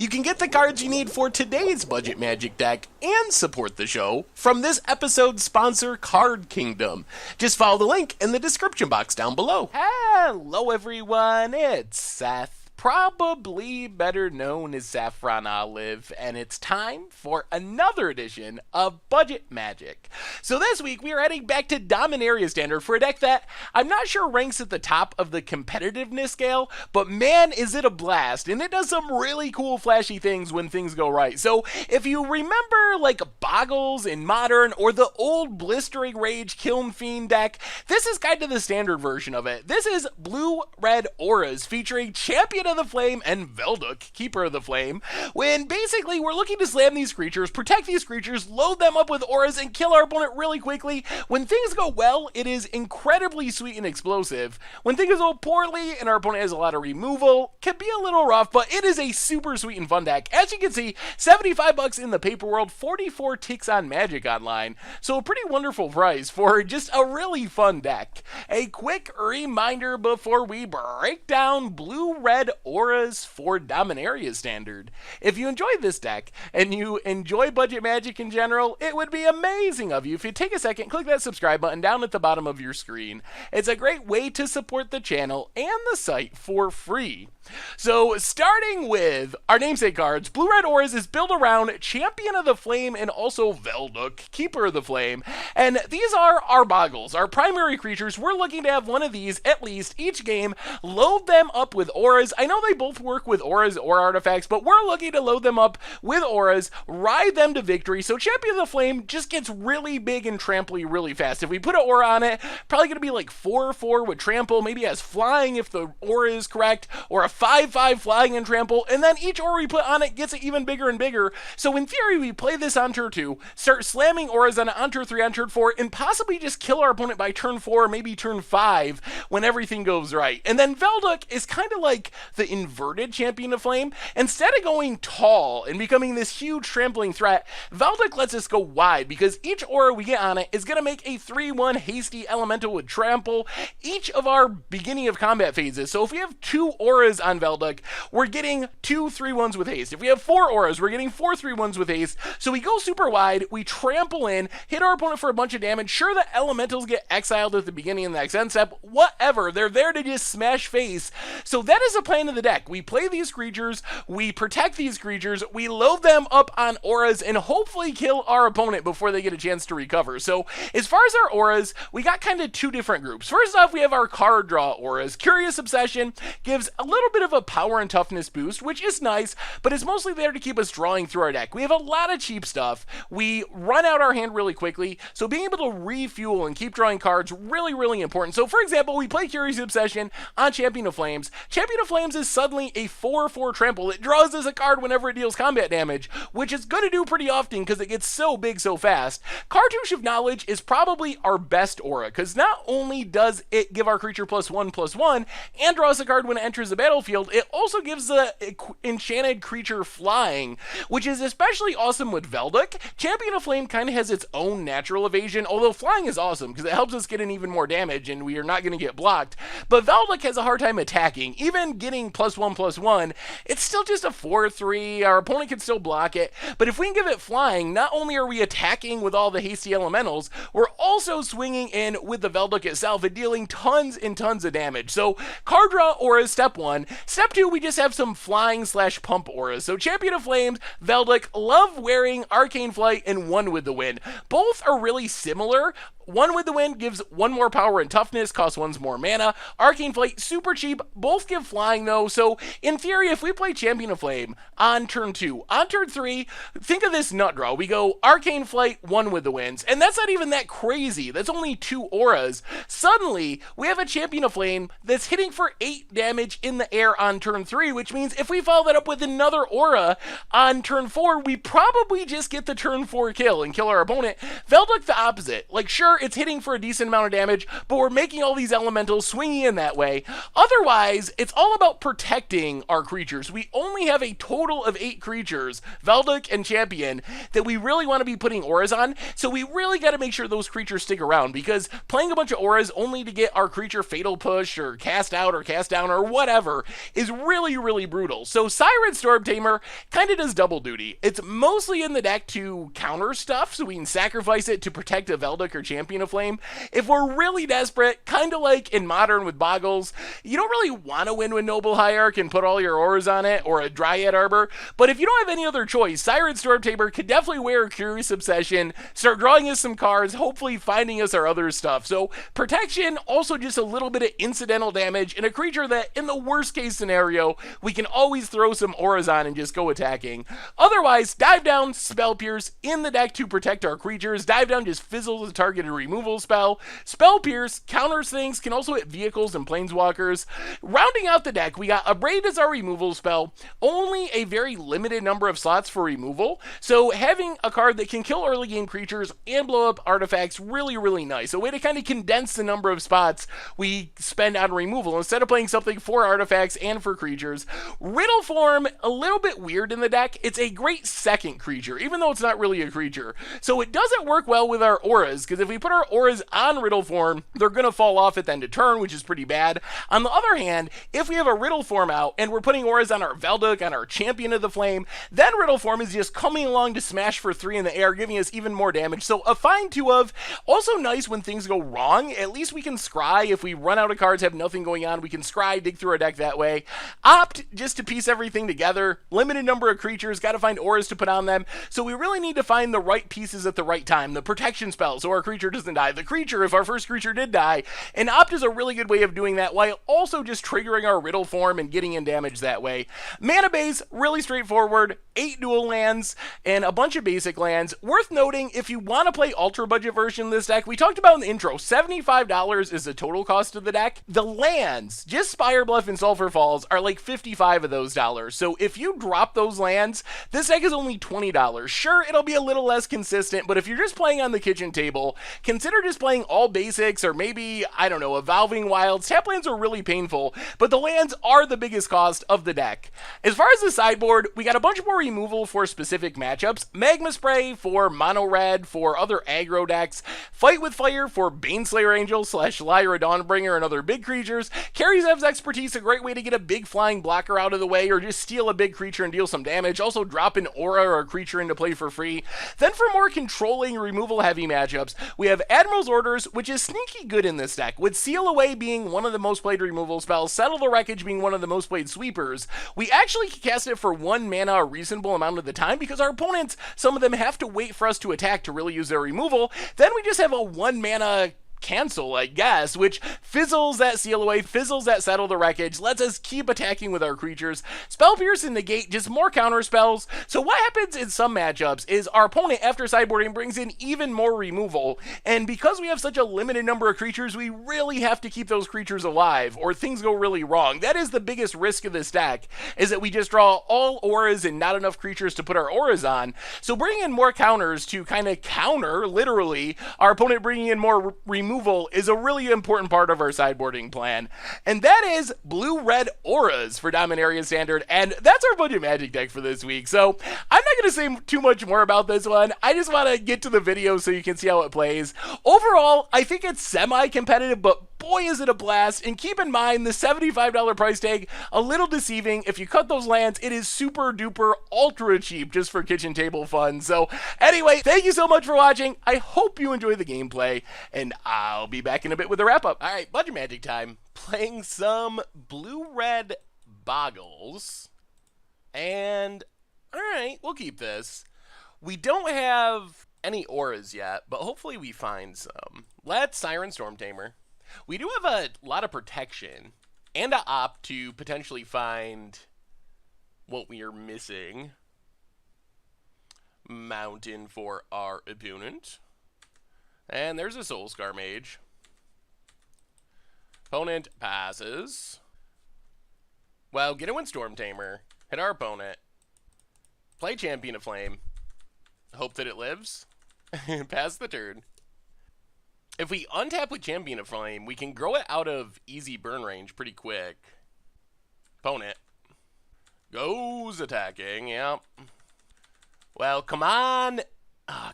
You can get the cards you need for today's Budget Magic deck and support the show from this episode's sponsor, Card Kingdom. Just follow the link in the description box down below. Hello everyone, it's Seth, probably better known as Saffron Olive, and it's time for another edition of Budget Magic. So this week we are heading back to Dominaria Standard for a deck that I'm not sure ranks at the top of the competitiveness scale, but man is it a blast, and it does some really cool flashy things when things go right. So if you remember like Bogles in Modern or the old Blistering Rage Kiln Fiend deck, this is kind of the standard version of it. This is blue-red auras featuring Champion of the Flame and Valduk, Keeper of the Flame, when basically we're looking to slam these creatures, protect these creatures, load them up with auras, and kill our opponent really quickly. When things go well, it is incredibly sweet and explosive. When things go poorly and our opponent has a lot of removal, can be a little rough, but it is a super sweet and fun deck. As you can see, 75 bucks in the paper world, 44 ticks on Magic Online, so a pretty wonderful price for just a really fun deck. A quick reminder before we break down blue-red auras for Dominaria Standard. If you enjoy this deck and you enjoy Budget Magic in general, it would be amazing of you if you take a second, click that subscribe button down at the bottom of your screen. It's a great way to support the channel and the site for free. So starting with our namesake cards, blue-red auras is built around Champion of the Flame and also Valduk, Keeper of the Flame, and these are our Bogles, our primary creatures. We're looking to have one of these at least each game, load them up with auras. I know they both work with auras or artifacts, but we're looking to load them up with auras, ride them to victory, so Champion of the Flame just gets really big and tramply really fast. If we put an aura on it, probably going to be like 4/4 with trample, maybe has flying if the aura is correct, or a 5/5 flying and trample, and then each aura we put on it gets it even bigger and bigger. So in theory, we play this on turn 2, start slamming auras on it on turn 3, on turn 4, and possibly just kill our opponent by turn 4, maybe turn 5, when everything goes right. And then Valduk is kind of like the inverted Champion of Flame. Instead of going tall and becoming this huge trampling threat, Valduk lets us go wide, because each aura we get on it is going to make a 3/1 hasty elemental with trample each of our beginning of combat phases. So if we have 2 auras on Valduk, we're getting 2 3/1s with haste. If we have 4 auras, we're getting 4 3/1s with haste. So we go super wide, we trample in, hit our opponent for a bunch of damage. Sure, the elementals get exiled at the beginning of the next end step, whatever, they're there to just smash face. So that is the plan of the deck. We play these creatures, we protect these creatures, we load them up on auras, and hopefully kill our opponent before they get a chance to recover. So as far as our auras, we got kind of 2 different groups. First off, we have our card draw auras. Curious Obsession gives a little bit of a power and toughness boost, which is nice, but it's mostly there to keep us drawing through our deck. We have a lot of cheap stuff. We run out our hand really quickly, so being able to refuel and keep drawing cards really, really important. So for example, we play Curious Obsession on Champion of Flames. Champion of Flames is suddenly a 4/4 trample. It draws us a card whenever it deals combat damage, which it's going to do pretty often because it gets so big so fast. Cartouche of Knowledge is probably our best aura, because not only does it give our creature +1/+1 and draws a card when it enters the battlefield, it also gives the enchanted creature flying, which is especially awesome with Valduk. Champion of Flame kind of has its own natural evasion, although flying is awesome because it helps us get in even more damage and we are not going to get blocked. But Valduk has a hard time attacking. Even getting +1/+1, it's still just a 4/3. Our opponent can still block it. But if we can give it flying, not only are we attacking with all the hasty elementals, we're also swinging in with the Valduk itself and dealing tons and tons of damage. So card draw auras, step 1. Step 2, we just have some flying/pump auras. So Champion of Flames, Valduk, love wearing Arcane Flight and One with the Wind. Both are really similar. One with the Wind gives 1 more power and toughness, costs 1 more mana. Arcane Flight, super cheap. Both give flying though, so in theory, if we play Champion of Flame on turn 2, on turn 3, think of this nut draw. We go Arcane Flight, One with the Winds, and that's not even that crazy. That's only 2 auras. Suddenly, we have a Champion of Flame that's hitting for 8 damage in the air on turn 3, which means if we follow that up with another aura on turn 4, we probably just get the turn 4 kill and kill our opponent. Valduk the opposite. Like, sure, it's hitting for a decent amount of damage, but we're making all these elementals swinging in that way. Otherwise, it's all about protecting our creatures. We only have a total of 8 creatures, Valduk and Champion, that we really want to be putting auras on, so we really got to make sure those creatures stick around, because playing a bunch of auras only to get our creature fatal push or cast out or cast down or whatever is really, really brutal. So Siren Storm Tamer kind of does double duty. It's mostly in the deck to counter stuff, so we can sacrifice it to protect a Valduk or Champion of Flame. If we're really desperate, kind of like in Modern with Bogles, you don't really want to win with Noble Hierarch and put all your auras on it, or a Dryad Arbor, but if you don't have any other choice, Siren Storm Tamer could definitely wear a Curious Obsession, start drawing us some cards, hopefully finding us our other stuff. So protection, also just a little bit of incidental damage, and a creature that, in the worst case scenario, we can always throw some auras on and just go attacking. Otherwise, Dive Down, Spell Pierce in the deck to protect our creatures. Dive Down just fizzles a targeted removal spell. Spell Pierce counters things, can also hit vehicles and planeswalkers. Rounding out the deck, we got Abrade as our removal spell. Only a very limited number of slots for removal, so having a card that can kill early game creatures and blow up artifacts, really, really nice. A way to kind of condense the number of spots we spend on removal instead of playing something for artifacts and for creatures. Riddle Form, a little bit weird in the deck. It's a great second creature, even though it's not really a creature. So it doesn't work well with our auras, because if we put our auras on Riddle Form, they're going to fall off at the end of turn, which is pretty bad. On the other hand, if we have a Riddle Form out and we're putting auras on our Valduk, on our Champion of the Flame, then Riddle Form is just coming along to smash for 3 in the air, giving us even more damage. So a fine 2 of. Also nice when things go wrong. At least we can scry. If we run out of cards, have nothing going on, we can scry, dig through our deck that way. Opt, just to piece everything together. Limited number of creatures, got to find auras to put on them. So we really need to find the right pieces at the right time. The protection spell, so our creature doesn't die. The creature, if our first creature did die. And Opt is a really good way of doing that, while also just triggering our Riddle Form and getting in damage that way. Mana base, really straightforward. 8 dual lands and a bunch of basic lands. Worth noting, if you want to play ultra budget version of this deck, we talked about in the intro, $75 is the total cost of the deck. The lands, just Spirebluff and Sulphur Falls, are like 55 of those dollars. So if you drop those lands, this deck is only $20. Sure, it'll be a little less consistent, but if you're just playing on the kitchen table, consider just playing all basics, or maybe, I don't know, Evolving Wilds. Tap lands are really painful, but the lands are the biggest cost of the deck. As far as the sideboard, we got a bunch more removal for specific matchups. Magma Spray for mono red, for other aggro decks. Fight with Fire for Baneslayer Angel / Lyra Dawnbringer and other big creatures. Karizev's Expertise, a great way to get a big flying blocker out of the way, or just steal a big creature and deal some damage. Also drop an aura or a creature into play for free. Then for more controlling removal heavy matchups, we have Admiral's Orders, which is sneaky good in this deck, with Seal Away being one of the most played removal spells, Settle the Wreckage being one of the most played sweepers. We actually can cast it for 1 mana a reasonable amount of the time, because our opponents, some of them have to wait for us to attack to really use their removal. Then we just have a 1 mana cancel, I guess, which fizzles that Seal Away, fizzles that Settle the Wreckage, lets us keep attacking with our creatures. Spell Pierce and Negate, just more counter spells. So what happens in some matchups is our opponent, after sideboarding, brings in even more removal, and because we have such a limited number of creatures, we really have to keep those creatures alive, or things go really wrong. That is the biggest risk of this deck, is that we just draw all auras and not enough creatures to put our auras on. So bringing in more counters to kind of counter, literally, our opponent bringing in more removal is a really important part of our sideboarding plan. And that is blue-red auras for Dominaria Standard, and that's our budget Magic deck for this week. So I'm not going to say too much more about this one. I just want to get to the video so you can see how it plays. Overall, I think it's semi-competitive, but boy is it a blast. And keep in mind, the $75 price tag, a little deceiving. If you cut those lands, it is super duper ultra cheap just for kitchen table fun. So anyway, thank you so much for watching. I hope you enjoy the gameplay, and I'll be back in a bit with a wrap up. All right, budget Magic time. Playing some blue-red Bogles. And all right, we'll keep this. We don't have any auras yet, but hopefully we find some. Let's Siren Storm Tamer. We do have a lot of protection and a opt to potentially find what we are missing. Mountain for our opponent. And there's a Soulscar Mage. Opponent passes. Well, get a Windstorm Tamer. Hit our opponent. Play Champion of Flame. Hope that it lives. Pass the turn. If we untap with Champion of Flame, we can grow it out of easy burn range pretty quick. Opponent goes attacking, yep. Well, come on.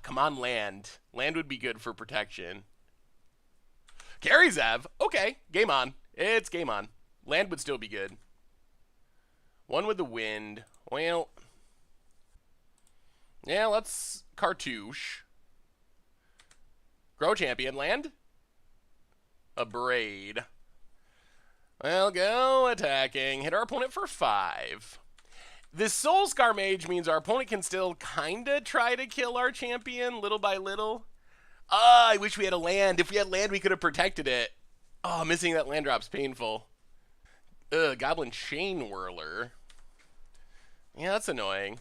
Come on, land. Land would be good for protection. Carry Zev. Okay, game on. It's game on. Land would still be good. One with the wind. Well, yeah, let's cartouche. Grow Champion. Land. A Braid. Well, go attacking. Hit our opponent for 5. This Soul Scar Mage means our opponent can still kinda try to kill our champion little by little. I wish we had a land. If we had land, we could have protected it. Oh, missing that land drop's painful. Goblin Chain Whirler. Yeah, that's annoying.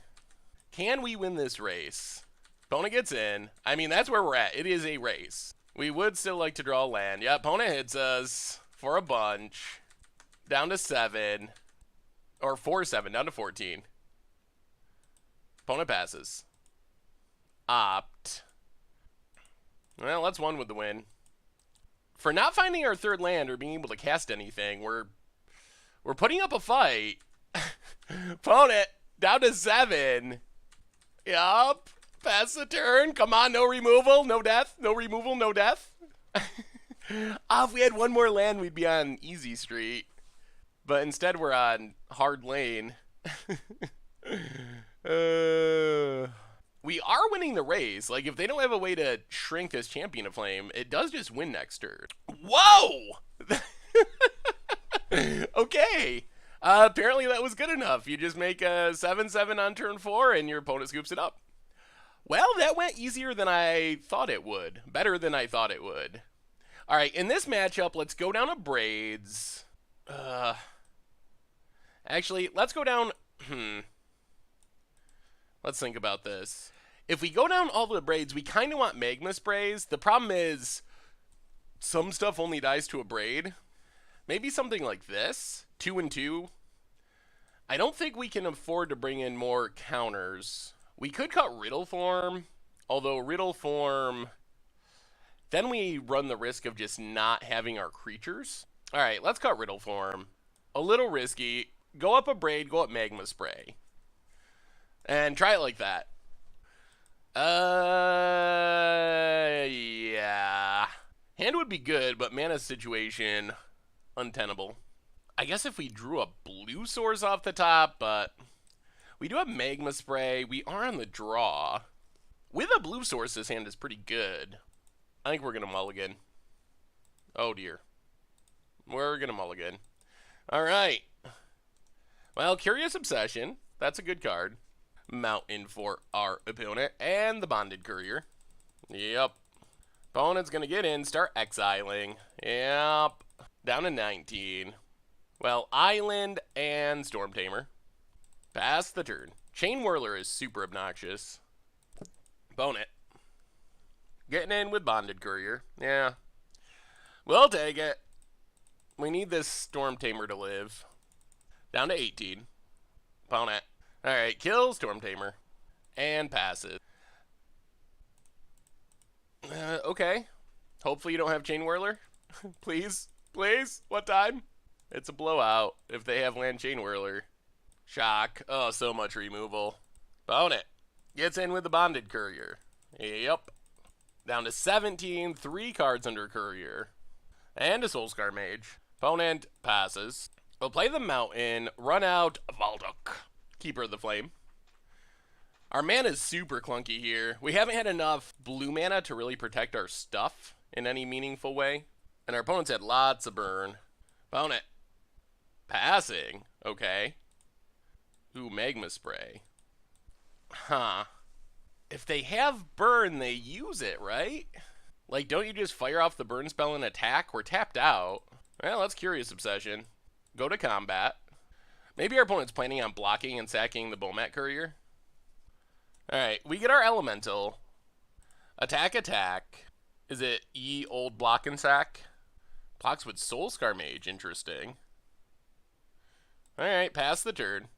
Can we win this race? Opponent gets in. I mean, that's where we're at. It is a race. We would still like to draw land. Yeah, opponent hits us for a bunch. Down to 7. Or 4-7, down to 14. Opponent passes. Opt. Well, that's one with the win. For not finding our third land or being able to cast anything, we're putting up a fight. Opponent, down to 7. Yup. Pass the turn. Come on, no removal, no death. No removal, no death. If we had one more land, we'd be on easy street. But instead, we're on hard lane. We are winning the race. Like, if they don't have a way to shrink this Champion of Flame, it does just win next turn. Whoa! Okay. Apparently that was good enough. You just make a 7-7 on turn 4, and your opponent scoops it up. Well, that went easier than I thought it would. Better than I thought it would. All right, in this matchup, let's go down to Braids. Actually, let's go down... Let's think about this. If we go down all the Braids, we kind of want Magma Sprays. The problem is some stuff only dies to a Braid. Maybe something like this. 2 and 2. I don't think we can afford to bring in more counters. We could cut Riddle Form, although Riddle Form... Then we run the risk of just not having our creatures. All right, let's cut Riddle Form. A little risky. Go up a Braid, go up Magma Spray. And try it like that. Yeah. Hand would be good, but mana situation, untenable. I guess if we drew a blue source off the top, but we do have Magma Spray. We are on the draw. With a blue source, this hand is pretty good. I think we're going to mulligan. Oh, dear. We're going to mulligan. All right. Well, Curious Obsession. That's a good card. Mountain for our opponent. And the Bonded Courier. Yep. Opponent's going to get in, start exiling. Yep. Down to 19. Well, Island and Storm Tamer. Pass the turn. Chain Whirler is super obnoxious. Opponent. Getting in with Bonded Courier. Yeah. We'll take it. We need this Storm Tamer to live. Down to 18. Opponent. Alright, kill Storm Tamer. And passes. Okay. Hopefully you don't have Chain Whirler. Please. Please. What time? It's a blowout if they have land Chain Whirler. Shock. Oh, so much removal. Opponent. Gets in with the Bonded Courier. Yep. Down to 17. 3 cards under Courier. And a Soulscar Mage. Opponent passes. We'll play the Mountain. Run out Valduk. Keeper of the Flame. Our mana is super clunky here. We haven't had enough blue mana to really protect our stuff in any meaningful way. And our opponent's had lots of burn. Opponent. Passing. Okay. Ooh, Magma Spray. Huh. If they have burn, they use it, right? Like, don't you just fire off the burn spell and attack? We're tapped out. Well, that's Curious Obsession. Go to combat. Maybe our opponent's planning on blocking and sacking the Bomat Courier. Alright, we get our Elemental. Attack, attack. Is it E old block and sack? Blocks with Soulscar Mage, interesting. Alright, pass the turn.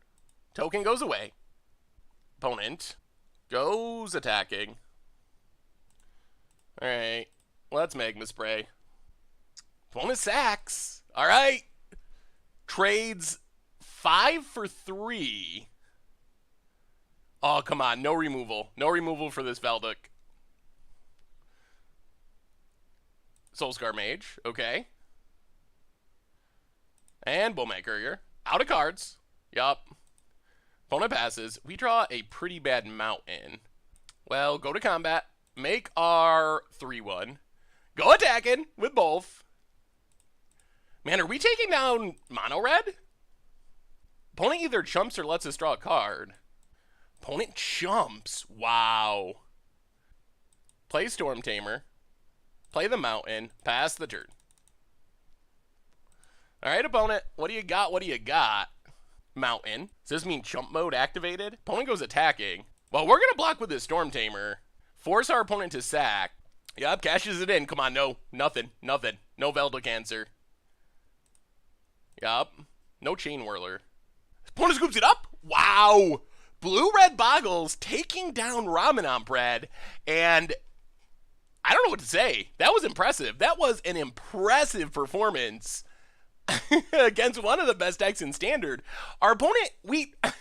Token goes away. Opponent goes attacking. Alright. Let's Magma Spray. Bonus sacks. All right. Trades 5 for 3. Oh, come on. No removal. No removal for this Valduk. Soulscar Mage. Okay. And Bowman Courier. Out of cards. Yup. Opponent passes. We draw a pretty bad mountain. Well, go to combat. Make our 3-1. Go attacking with both. Man, are we taking down mono red? Opponent either chumps or lets us draw a card. Opponent chumps. Wow. Play Storm Tamer. Play the mountain. Pass the turn. Alright, opponent. What do you got? What do you got? Mountain. Does this mean chump mode activated? Opponent goes attacking. Well, we're going to block with this Storm Tamer. Force our opponent to sack. Yup, cashes it in. Come on, no. Nothing. Nothing. No Valduk answer. Yup. No Chain Whirler. Opponent scoops it up. Wow. Blue-red Bogles taking down Ramenant Bread. And I don't know what to say. That was impressive. That was an impressive performance against one of the best decks in Standard. Our opponent, that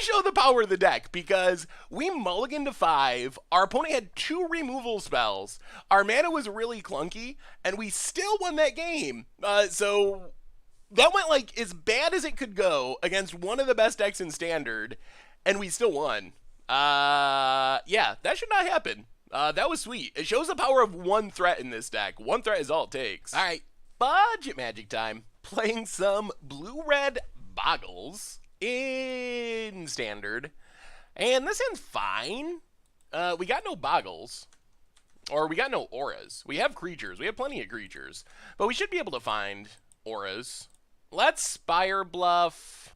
showed the power of the deck because we mulliganed to 5. Our opponent had 2 removal spells. Our mana was really clunky, and we still won that game. So that went like as bad as it could go against one of the best decks in Standard, and we still won. Yeah, that should not happen. That was sweet. It shows the power of one threat in this deck. One threat is all it takes. All right, budget magic time. Playing some blue-red Bogles in Standard. And this end's fine. We got no Bogles. Or we got no auras. We have creatures. We have plenty of creatures. But we should be able to find auras. Let's Spire Bluff.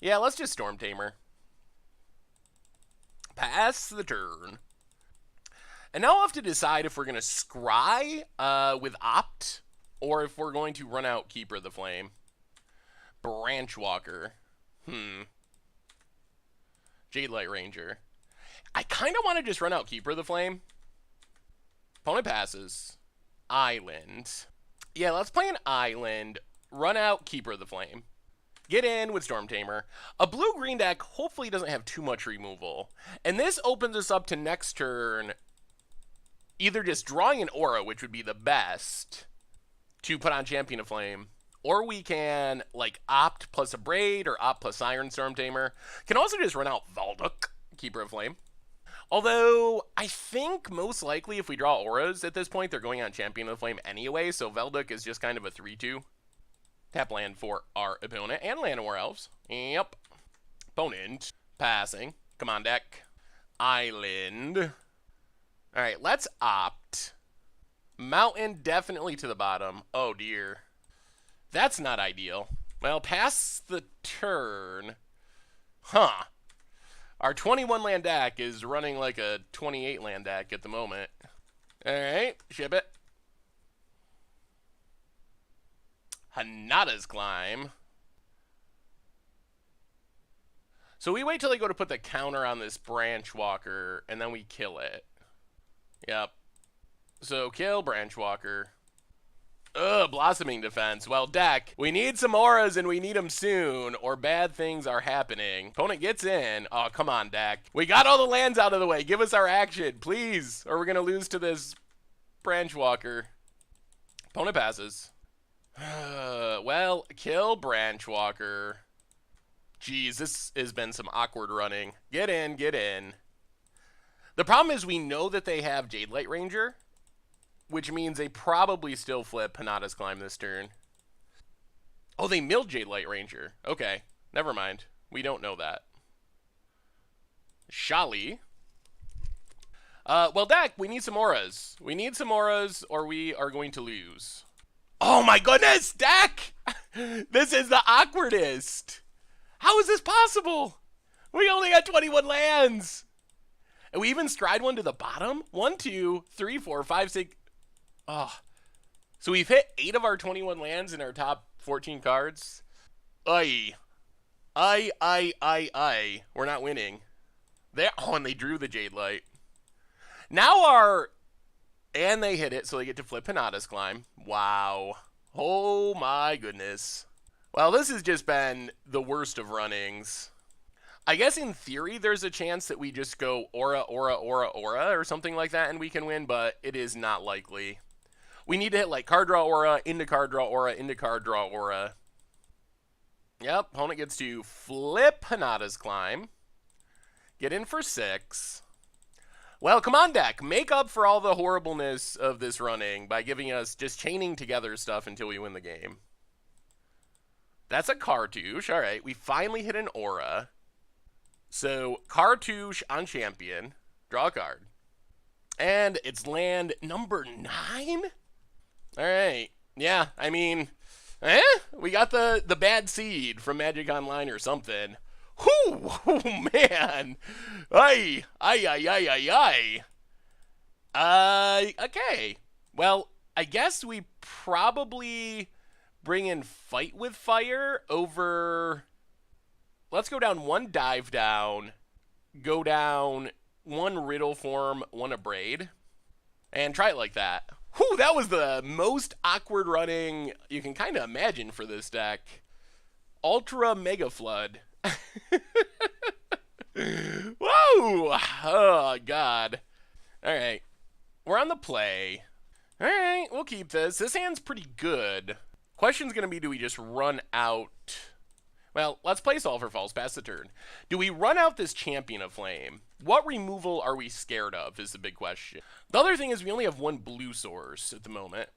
Yeah, let's just Storm Tamer. Pass the turn. And now I'll have to decide if we're going to scry with Opt, or if we're going to run out Keeper of the Flame. Branchwalker. Jade Light Ranger. I kind of want to just run out Keeper of the Flame. Opponent passes. Island. Yeah, let's play an Island. Run out Keeper of the Flame. Get in with Storm Tamer. A blue-green deck hopefully doesn't have too much removal. And this opens us up to next turn either just drawing an aura, which would be the best, to put on Champion of Flame, or we can, like, Opt plus a Braid, or Opt plus Iron Storm Tamer. Can also just run out Valduk, Keeper of Flame. Although, I think most likely if we draw auras at this point, they're going on Champion of the Flame anyway, so Valduk is just kind of a 3-2. Tap land for our opponent, and Llanowar Elves. Yep. Opponent. Passing. Come on, deck. Island. Alright, let's Opt. Mountain definitely to the bottom. Oh, dear. That's not ideal. Well, pass the turn. Huh. Our 21 land deck is running like a 28 land deck at the moment. Alright, ship it. Hanada's Climb. So we wait till they go to put the counter on this Branchwalker, and then we kill it. Yep. So kill Branchwalker. Ugh, Blossoming Defense. Well, deck, we need some auras and we need them soon, or bad things are happening. Opponent gets in. Oh, come on, deck. We got all the lands out of the way. Give us our action, please, or we're going to lose to this Branchwalker. Opponent passes. Well, kill Branchwalker. Jeez, this has been some awkward running. Get in, get in. The problem is we know that they have Jade Light Ranger, which means they probably still flip Hanada's Climb this turn. Oh, they milled Jade Light Ranger. Okay, never mind. We don't know that. Shali. Well, deck, we need some auras. We need some auras or we are going to lose. Oh my goodness, deck! This is the awkwardest. How is this possible? We only got 21 lands. And we even stride one to the bottom? 1, 2, 3, 4, 5, 6. Oh. So we've hit 8 of our 21 lands in our top 14 cards. Aye. Aye. We're not winning. Oh, and they drew the Jade Light. Now our And they hit it, so they get to flip Hinata's Climb. Wow. Oh my goodness. Well, this has just been the worst of runnings. I guess in theory there's a chance that we just go Aura, Aura, Aura, Aura, or something like that and we can win, but it is not likely. We need to hit like card draw Aura, into card draw Aura, into card draw Aura. Yep, opponent gets to flip Hinata's Climb. Get in for 6. Well, come on, deck. Make up for all the horribleness of this running by giving us just chaining together stuff until we win the game. That's a Cartouche. All right, we finally hit an Aura. So, Cartouche on Champion. Draw a card. And it's land number 9? All right. Yeah, I mean, we got the bad seed from Magic Online or something. Whew, oh, man. Ay. Okay. Well, I guess we probably bring in Fight with Fire over... Let's go down 1 Dive Down, go down 1 Riddle Form, 1 Abrade, and try it like that. Whew, that was the most awkward running you can kind of imagine for this deck. Ultra Mega Flood. Whoa! Oh, God. All right. We're on the play. All right, we'll keep this. This hand's pretty good. Question's going to be, do we just run out... Well, let's play Solver Falls past the turn. Do we run out this Champion of Flame? What removal are we scared of is the big question. The other thing is we only have 1 blue source at the moment.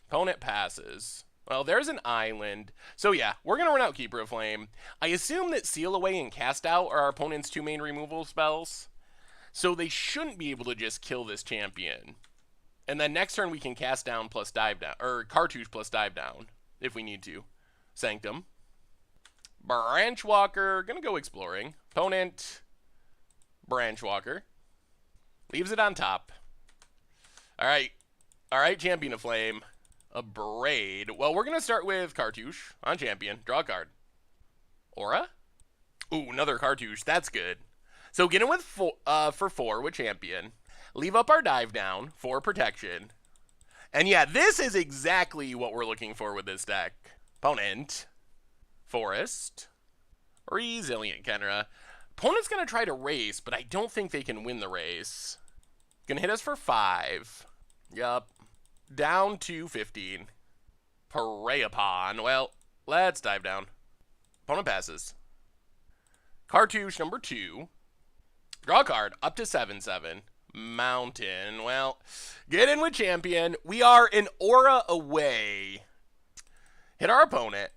Opponent passes. Well, there's an island. So yeah, we're going to run out Keeper of Flame. I assume that Seal Away and Cast Out are our opponent's 2 main removal spells. So they shouldn't be able to just kill this champion. And then next turn we can Cast Down plus Dive Down, or Cartouche plus Dive Down, if we need to. Sanctum. Branch Walker, gonna go exploring. Opponent, Branch Walker. Leaves it on top. Alright, Champion of Flame. Abrade. Well, we're gonna start with Cartouche on Champion. Draw a card. Aura? Ooh, another Cartouche, that's good. So get in with for 4 with Champion. Leave up our Dive Down for protection. And yeah, this is exactly what we're looking for with this deck. Opponent... Forest. Resilient Kenra. Opponent's going to try to race, but I don't think they can win the race. Going to hit us for 5. Yup. Down to 15. Prey upon. Well, let's dive down. Opponent passes. Cartouche number 2. Draw a card. Up to 7/7. Mountain. Well, get in with Champion. We are an Aura away. Hit our opponent.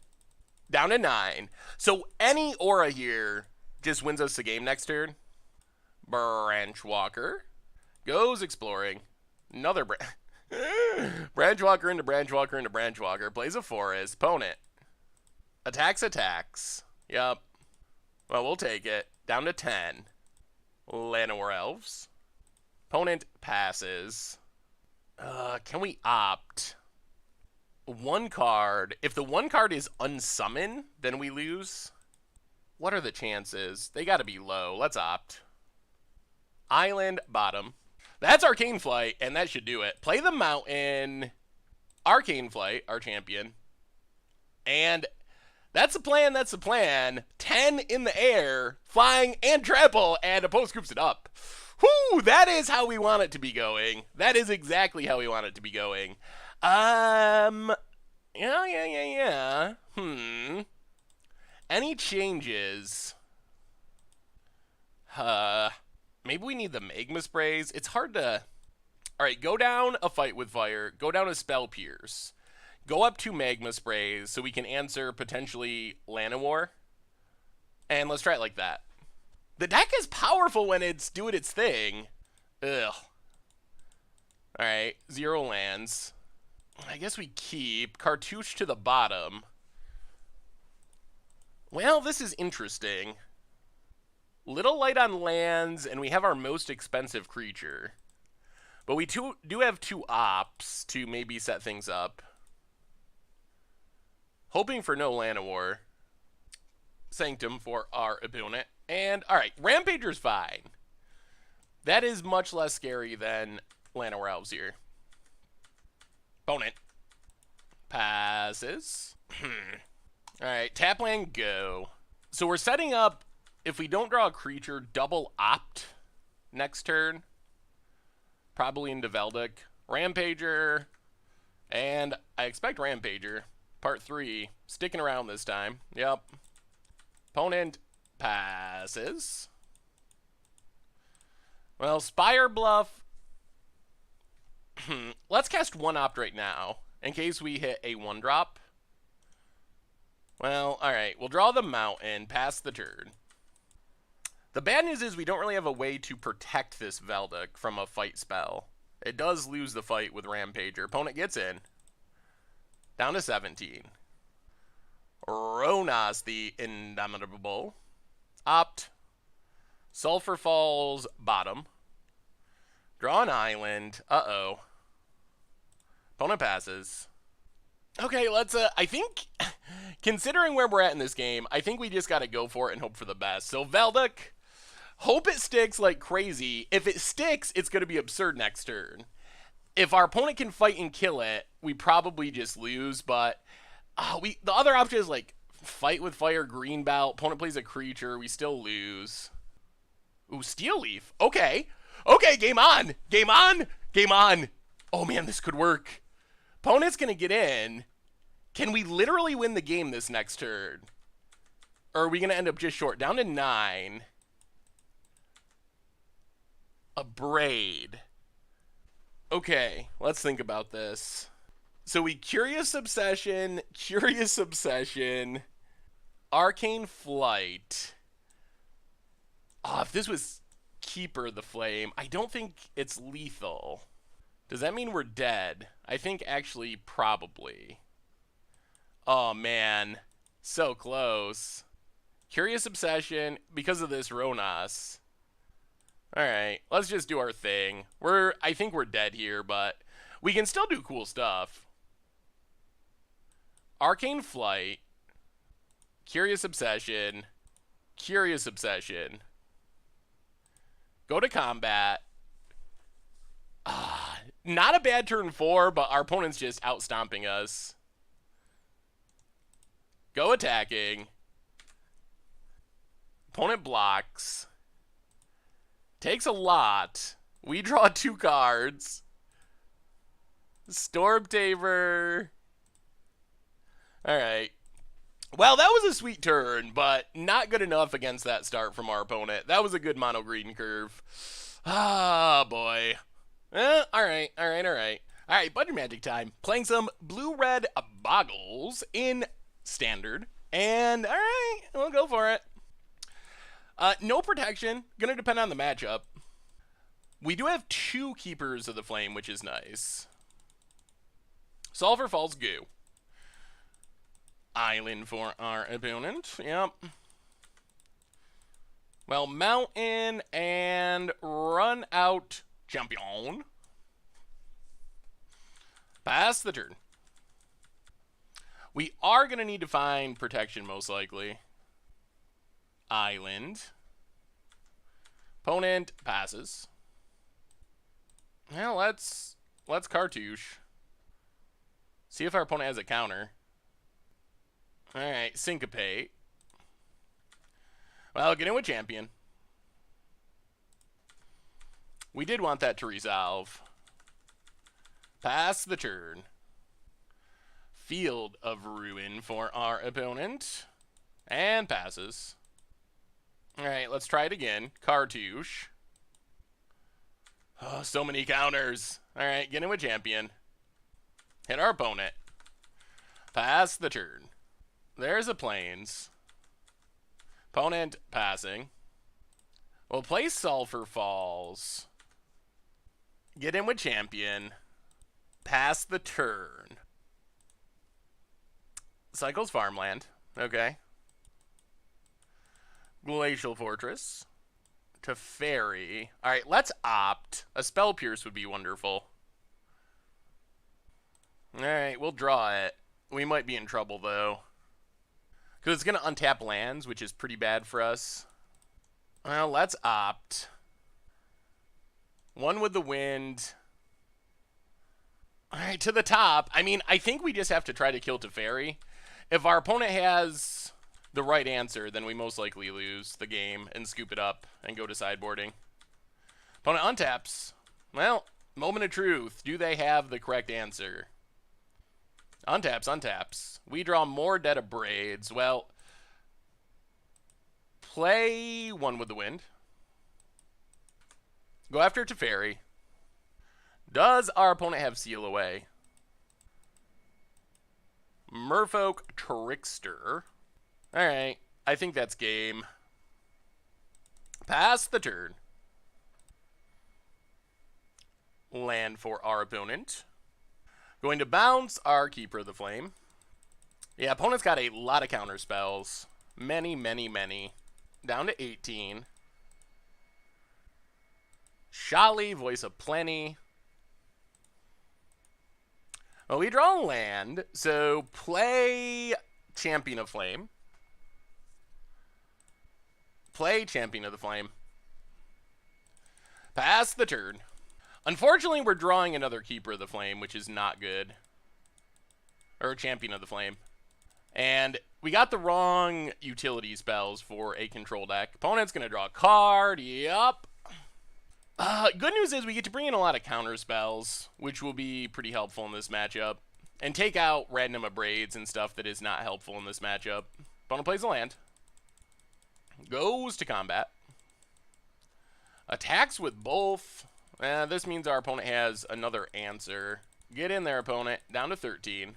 Down to 9. So any Aura here just wins us the game next turn. Branch Walker. Goes exploring. Another Branch Walker into Branch Walker into Branch Walker. Plays a forest. Opponent. Attacks. Yup. Well, we'll take it. Down to 10. Llanowar Elves. Opponent passes. Can we opt? 1 card. If the 1 card is unsummon, then we lose. What are the chances? They gotta be low. Let's opt. Island, bottom. That's Arcane Flight, and that should do it. Play the Mountain. Arcane Flight, our champion. And that's the plan. 10 in the air, flying and trample, and opponent scoops it up. Whoo, that is how we want it to be going. That is exactly how we want it to be going. Yeah. Any changes? Maybe we need the Magma Sprays. It's hard to... Alright, go down a Fight with Fire. Go down a Spell Pierce. Go up 2 Magma Sprays so we can answer potentially Llanowar. And let's try it like that. The deck is powerful when it's doing its thing. Ugh. Alright, 0 lands. I guess we keep Cartouche to the bottom. Well, this is interesting. Little light on lands, and we have our most expensive creature. But we do have 2 ops to maybe set things up. Hoping for no Llanowar. Sanctum for our opponent. And, alright, Rampager's fine. That is much less scary than Llanowar Elves here. Opponent passes. Alright, tap land, go. So we're setting up, if we don't draw a creature, double opt next turn. Probably into Valduk. Rampager. And I expect Rampager. Part 3. Sticking around this time. Yep. Opponent passes. Well, Spire Bluff. Let's cast 1 opt right now, in case we hit a 1-drop. Well, alright. We'll draw the mountain, pass the turn. The bad news is we don't really have a way to protect this Valduk from a fight spell. It does lose the fight with Rampager. Opponent gets in. Down to 17. Ronas the Indomitable. Opt. Sulfur Falls, bottom. Draw an island. Uh-oh. Opponent passes. Okay, let's, I think, considering where we're at in this game, I think we just gotta go for it and hope for the best. So, Valduk, hope it sticks like crazy. If it sticks, it's gonna be absurd next turn. If our opponent can fight and kill it, we probably just lose, but the other option is, like, fight with fire, green belt, opponent plays a creature, we still lose. Ooh, Steel Leaf. Okay. Okay, game on. Game on. Game on. Oh, man, this could work. Opponent's going to get in. Can we literally win the game this next turn? Or are we going to end up just short? Down to 9. A Braid. Okay, let's think about this. So we Curious Obsession, Arcane Flight. Oh, if this was Keeper the Flame, I don't think it's lethal. Does that mean we're dead? I think actually probably. Oh man, so close. Curious Obsession, because of this Ronas. Alright, let's just do our thing. I think we're dead here, but we can still do cool stuff. Arcane Flight. Curious Obsession. Go to combat. Not a bad turn 4, but our opponent's just out-stomping us. Go attacking. Opponent blocks. Takes a lot. We draw 2 cards. Stormtaver. Alright. Well, that was a sweet turn, but not good enough against that start from our opponent. That was a good mono green curve. Ah, boy. Alright. Alright, Budget Magic time. Playing some blue-red Bogles in Standard. And, alright, we'll go for it. No protection. Gonna depend on the matchup. We do have 2 Keepers of the Flame, which is nice. Sulfur Falls, goo. Island for our opponent. Yep. Well, mountain and run out champion. Pass the turn. We are going to need to find protection, most likely. Island. Opponent passes. Well, let's cartouche. See if our opponent has a counter. Alright, syncopate. Well, get in with champion. We did want that to resolve. Pass the turn. Field of Ruin for our opponent. And passes. Alright, let's try it again. Cartouche. Oh, so many counters. Alright, get in with champion. Hit our opponent. Pass the turn. There's a plains. Opponent passing. We'll play Sulfur Falls. Get in with champion. Pass the turn. Cycles farmland. Okay. Glacial Fortress. Teferi. Alright, let's opt. A Spell Pierce would be wonderful. Alright, we'll draw it. We might be in trouble, though. Because it's going to untap lands, which is pretty bad for us. Well, let's opt. One with the wind. All right, to the top. I mean, I think we just have to try to kill Teferi. If our opponent has the right answer, then we most likely lose the game and scoop it up and go to sideboarding. Opponent untaps. Well, moment of truth. Do they have the correct answer? Untaps, untaps. We draw more Dead of Braids. Well, play One with the Wind. Go after Teferi. Does our opponent have Seal Away? Merfolk Trickster. Alright, I think that's game. Pass the turn. Land for our opponent. Going to bounce our Keeper of the Flame. Yeah, opponent's got a lot of counter spells. Many, many, many. Down to 18. Shali, Voice of Plenty. Well, we draw land, so play Champion of Flame. Play Champion of the Flame. Pass the turn. Unfortunately, we're drawing another Keeper of the Flame, which is not good. Or Champion of the Flame. And we got the wrong utility spells for a control deck. Opponent's going to draw a card. Yup. Good news is we get to bring in a lot of counter spells, which will be pretty helpful in this matchup. And take out Random of Braids and stuff that is not helpful in this matchup. Opponent plays a land. Goes to combat. Attacks with both. This means our opponent has another answer. Get in there, opponent. Down to 13.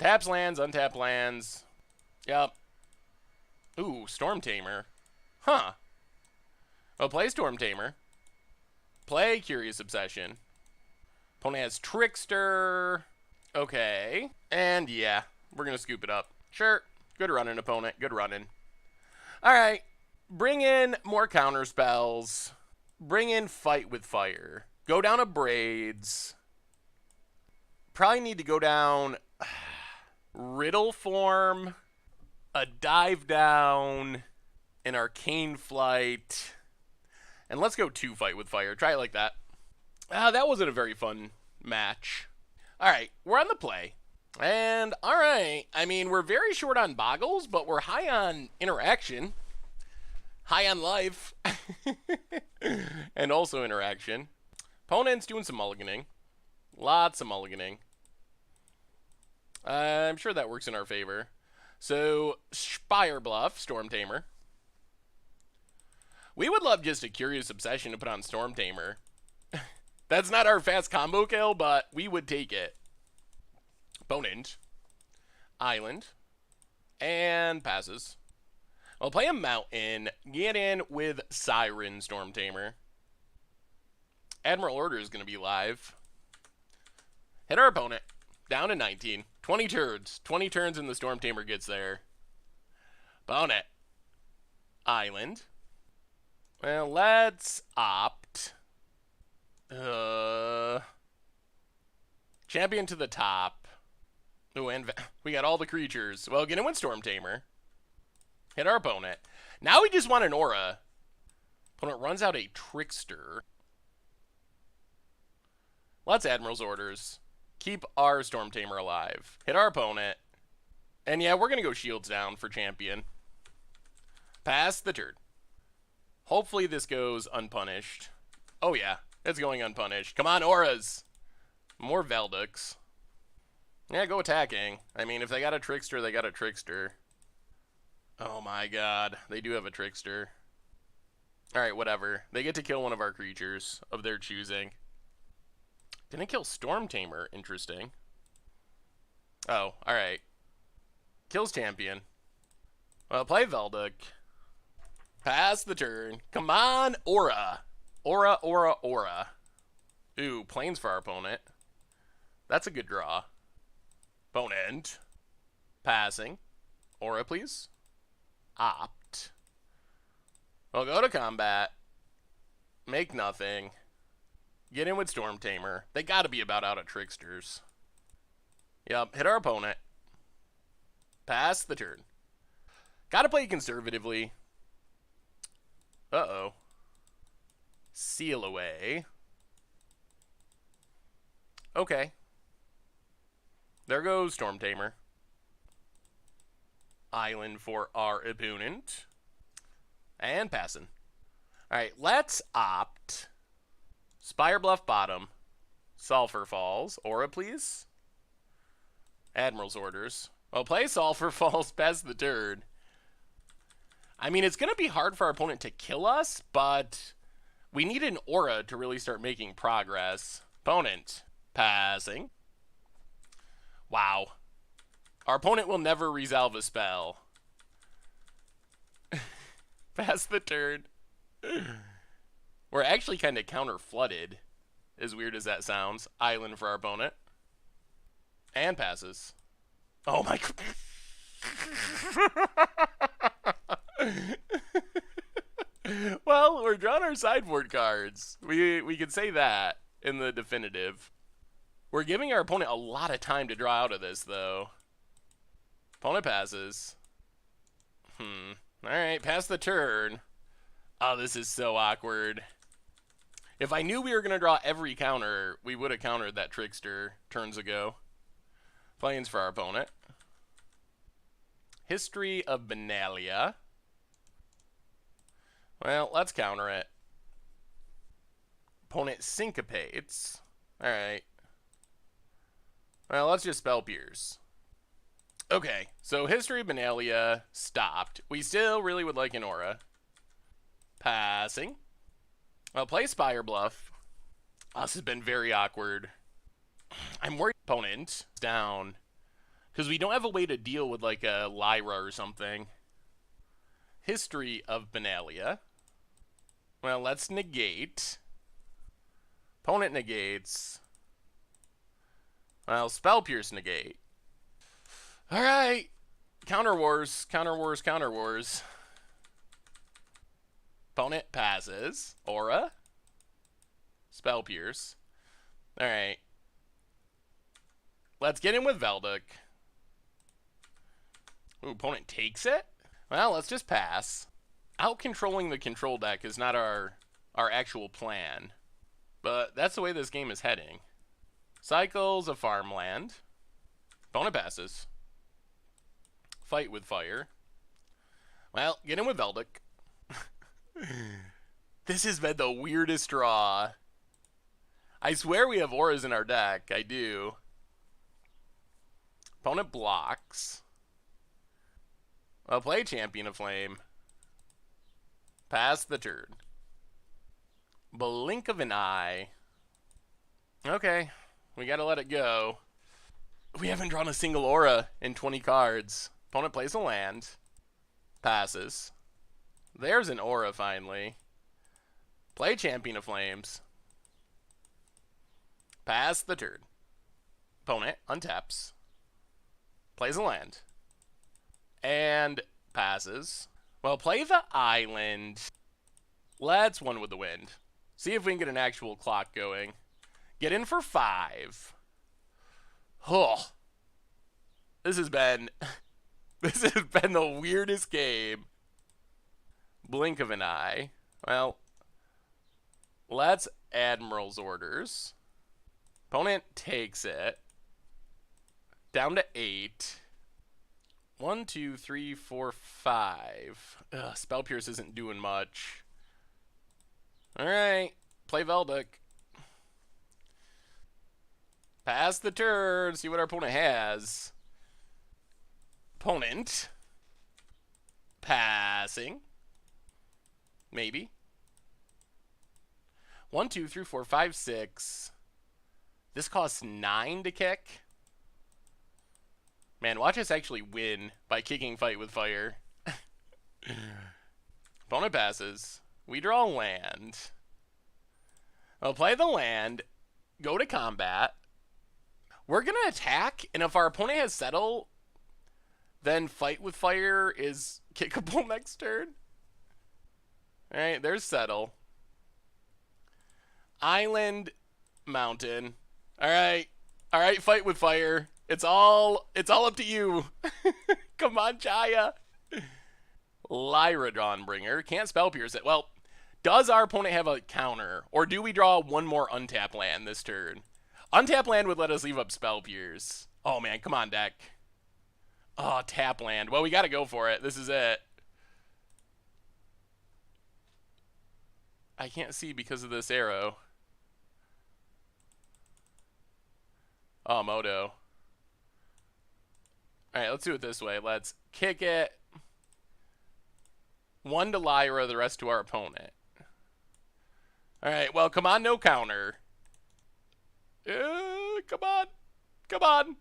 Taps lands, untap lands. Yep. Ooh, Storm Tamer. Huh. Oh, play Storm Tamer. Play Curious Obsession. Opponent has Trickster. Okay. And yeah, we're going to scoop it up. Sure. Good running, opponent. Good running. Alright. Bring in more counter spells. Bring in Fight with Fire. Go down to Braids. Probably need to go down Riddle Form, a Dive Down, an Arcane Flight, and let's go 2 Fight with Fire. Try it like that. That wasn't a very fun match. Alright, we're on the play. And, alright, I mean, we're very short on Bogles, but we're high on interaction. High on life. And also interaction. Opponent's doing some mulliganing. Lots of mulliganing. I'm sure that works in our favor. So, Spire Bluff, Storm Tamer. We would love just a Curious Obsession to put on Storm Tamer. That's not our fast combo kill, but we would take it. Opponent. Island. And passes. I'll play a Mountain. Get in with Siren, Storm Tamer. Admiral Order is going to be live. Hit our opponent. Down to 19. 20 turns. 20 turns and the Storm Tamer gets there. Opponent. Island. Well, let's opt. Champion to the top. Ooh, and we got all the creatures. Well, get in with Storm Tamer. Hit our opponent. Now we just want an aura. Opponent runs out a Trickster. Let's Admiral's Orders. Keep our Storm Tamer alive. Hit our opponent. And yeah, we're going to go Shields down for Champion. Pass the turn. Hopefully this goes unpunished. Oh yeah, it's going unpunished. Come on, auras. More Valduks. Yeah, go attacking. I mean, if they got a Trickster, they got a Trickster. Oh my god, they do have a Trickster. Alright, whatever. They get to kill one of our creatures of their choosing. Didn't kill Storm Tamer. Interesting. Oh, alright. Kills Champion. Well, play Valduk. Pass the turn. Come on, Aura. Aura, Aura, Aura. Ooh, Plains for our opponent. That's a good draw. Opponent. Passing. Aura, please. Opt. Well, go to combat. Make nothing. Get in with Storm Tamer. They gotta be about out of Tricksters. Yep, hit our opponent. Pass the turn. Gotta play conservatively. Uh-oh. Seal Away. Okay. There goes Storm Tamer. Island for our opponent. And passing. Alright, let's opt. Spire Bluff bottom. Sulphur Falls. Aura, please. Admiral's Orders. Well, play Sulphur Falls, pass the turn. I mean, it's going to be hard for our opponent to kill us, but we need an Aura to really start making progress. Opponent. Passing. Wow. Our opponent will never resolve a spell. Pass the turn. We're actually kind of counter-flooded, as weird as that sounds. Island for our opponent. And passes. Oh my god. Well, we're drawing our sideboard cards. We could say that in the definitive. We're giving our opponent a lot of time to draw out of this, though. Opponent passes. Alright, pass the turn. Oh, this is so awkward. If I knew we were going to draw every counter, we would have countered that Trickster turns ago. Plains for our opponent. History of Benalia. Well, let's counter it. Opponent syncopates. Alright. Well, let's just spell Pierce. Okay, so History of Benalia stopped. We still really would like an Aura. Passing. Well, play Spire Bluff. Oh, this has been very awkward. I'm worried opponent down. Because we don't have a way to deal with like a Lyra or something. History of Benalia. Well, let's negate. Opponent negates. Well, Spell Pierce negate. Alright. Counter Wars, Counter Wars, Counter Wars. Opponent passes. Aura. Spell Pierce. Alright. Let's get in with Valduk. Ooh, opponent takes it? Well, let's just pass. Out-controlling the control deck is not our actual plan. But that's the way this game is heading. Cycles of farmland. Opponent passes. Fight with fire. Well, get in with Valduk. This has been the weirdest draw. I swear we have auras in our deck. I do. Opponent blocks. Well, play Champion of Flame. Pass the turn. Blink of an eye. Okay. We gotta let it go. We haven't drawn a single aura in 20 cards. Opponent plays a land. Passes. There's an aura, finally. Play Champion of Flames. Pass the turn. Opponent untaps. Plays a land. And passes. Well, play the island. Let's one with the wind. See if we can get an actual clock going. Get in for 5. Oh. This has been the weirdest game. Blink of an eye. Well, let's Admiral's Orders. Opponent takes it. Down to 8. 1, 2, 3, 4, 5. Ugh, Spell Pierce isn't doing much. Alright. Play Valduk. Pass the turn. See what our opponent has. Opponent. Passing. Maybe. 1, 2, 3, 4, 5, 6. This costs 9 to kick. Man, watch us actually win by kicking Fight with Fire. Opponent passes. We draw land. I'll play the land. Go to combat. We're going to attack, and if our opponent has Settle, then Fight with Fire is kickable next turn. Alright, there's Settle. Island, Mountain. Alright. Alright, Fight with Fire. It's all up to you. Come on, Jaya. Lyra Dawnbringer. Can't Spell Pierce it. Well, does our opponent have a counter? Or do we draw one more untap land this turn? Untap land would let us leave up Spell Pierce. Oh, man, come on, deck. Oh, tap land. Well, we got to go for it. This is it. I can't see because of this arrow. Oh, Moto. Alright, let's do it this way. Let's kick it. 1 to Lyra, the rest to our opponent. Alright, well, come on, no counter. Come on. Come on.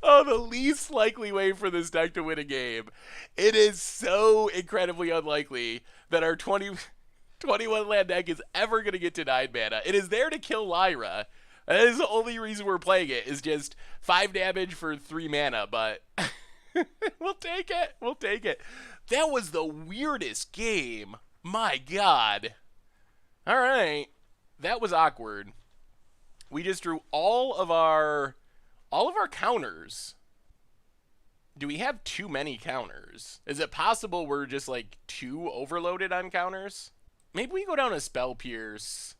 Oh, the least likely way for this deck to win a game. It is so incredibly unlikely that our 21 land deck is ever going to get denied mana. It is there to kill Lyra. That is the only reason we're playing it, is just 5 damage for 3 mana, but we'll take it. We'll take it. That was the weirdest game. My God. All right. That was awkward. We just drew all of our counters. Do we have too many counters? Is it possible we're just like too overloaded on counters? Maybe we go down a Spell Pierce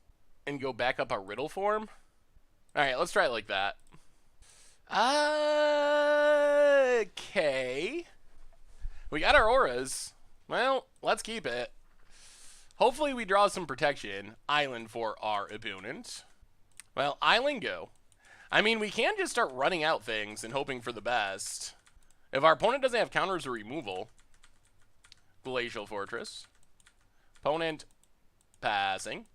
and go back up a Riddle form? Alright, let's try it like that. Okay. We got our auras. Well, let's keep it. Hopefully we draw some protection. Island for our opponent. Well, Island go. I mean, we can just start running out things and hoping for the best. If our opponent doesn't have counters or removal. Glacial Fortress. Opponent passing.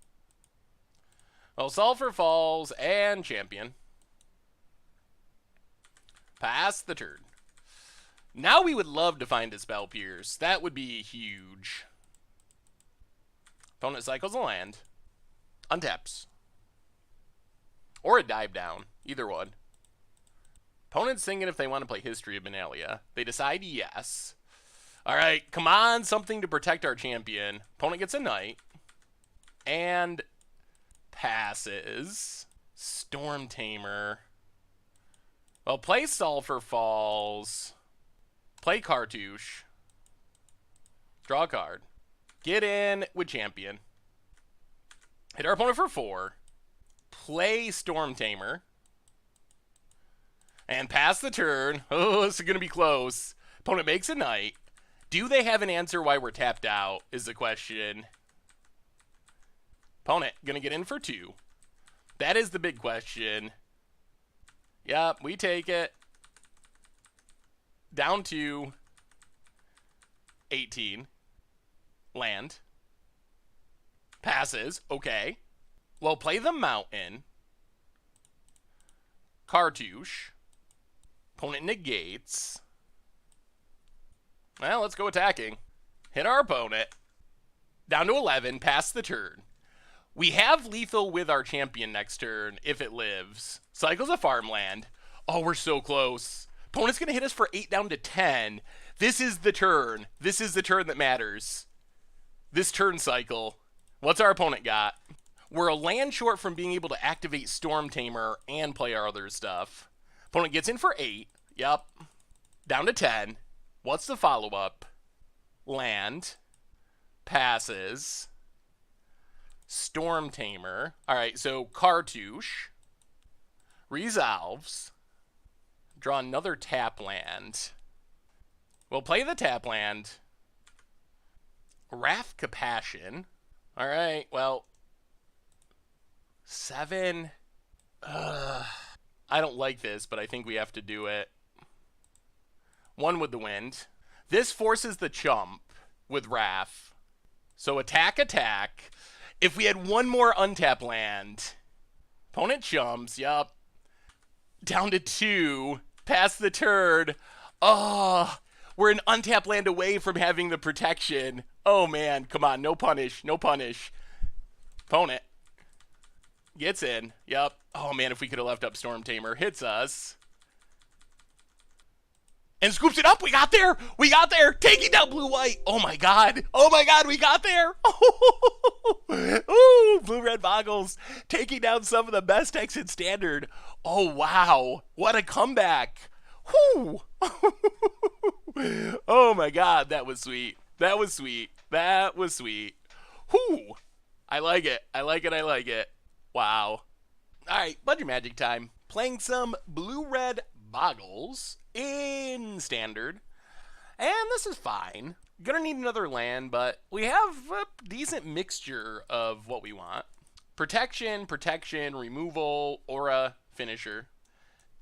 Well, Sulfur Falls and Champion. Pass the turn. Now we would love to find a Spell Pierce. That would be huge. Opponent cycles a land. Untaps. Or a dive down. Either one. Opponent's thinking if they want to play History of Benalia. They decide yes. Alright, come on, something to protect our champion. Opponent gets a knight. And passes. Storm Tamer. Well, play Sulfur Falls. Play Cartouche. Draw a card. Get in with champion. Hit our opponent for 4. Play Storm Tamer. And pass the turn. Oh, this is going to be close. Opponent makes a knight. Do they have an answer why we're tapped out is the question. Opponent going to get in for 2. That is the big question. Yep, we take it. Down to 18. Land. Passes. Okay. Well, play the mountain. Cartouche. Opponent negates. Well, let's go attacking. Hit our opponent. Down to 11. Pass the turn. We have lethal with our champion next turn if it lives. Cycles a farmland. Oh, we're so close. Opponent's going to hit us for 8 down to 10. This is the turn. This is the turn that matters. This turn cycle. What's our opponent got? We're a land short from being able to activate Storm Tamer and play our other stuff. Opponent gets in for 8. Yep. Down to 10. What's the follow-up? Land. Passes. Storm Tamer. Alright, so Cartouche. Resolves. Draw another tap land. We'll play the tap land. Wrath Compassion. Alright, well. 7. I don't like this, but I think we have to do it. 1 with the wind. This forces the chump with Wrath. So attack, attack. If we had 1 more untap land. Opponent chumps, yup. Down to 2. Pass the turn. Oh, we're an untap land away from having the protection. Oh, man. Come on. No punish. No punish. Opponent gets in. Yep. Oh, man. If we could have left up Storm Tamer. Hits us. And scoops it up. We got there. We got there. Taking down blue-white. Oh, my God. Oh, my God. We got there. Ooh, blue-red Bogles. Taking down some of the best decks in Standard. Oh, wow. What a comeback. Whew. Oh, my God. That was sweet. That was sweet. That was sweet. Whoo! I like it. I like it. I like it. Wow. Alright, Budget Magic time. Playing some blue-red Bogles in Standard. And this is fine. Gonna need another land, but we have a decent mixture of what we want. Protection, removal, aura, finisher.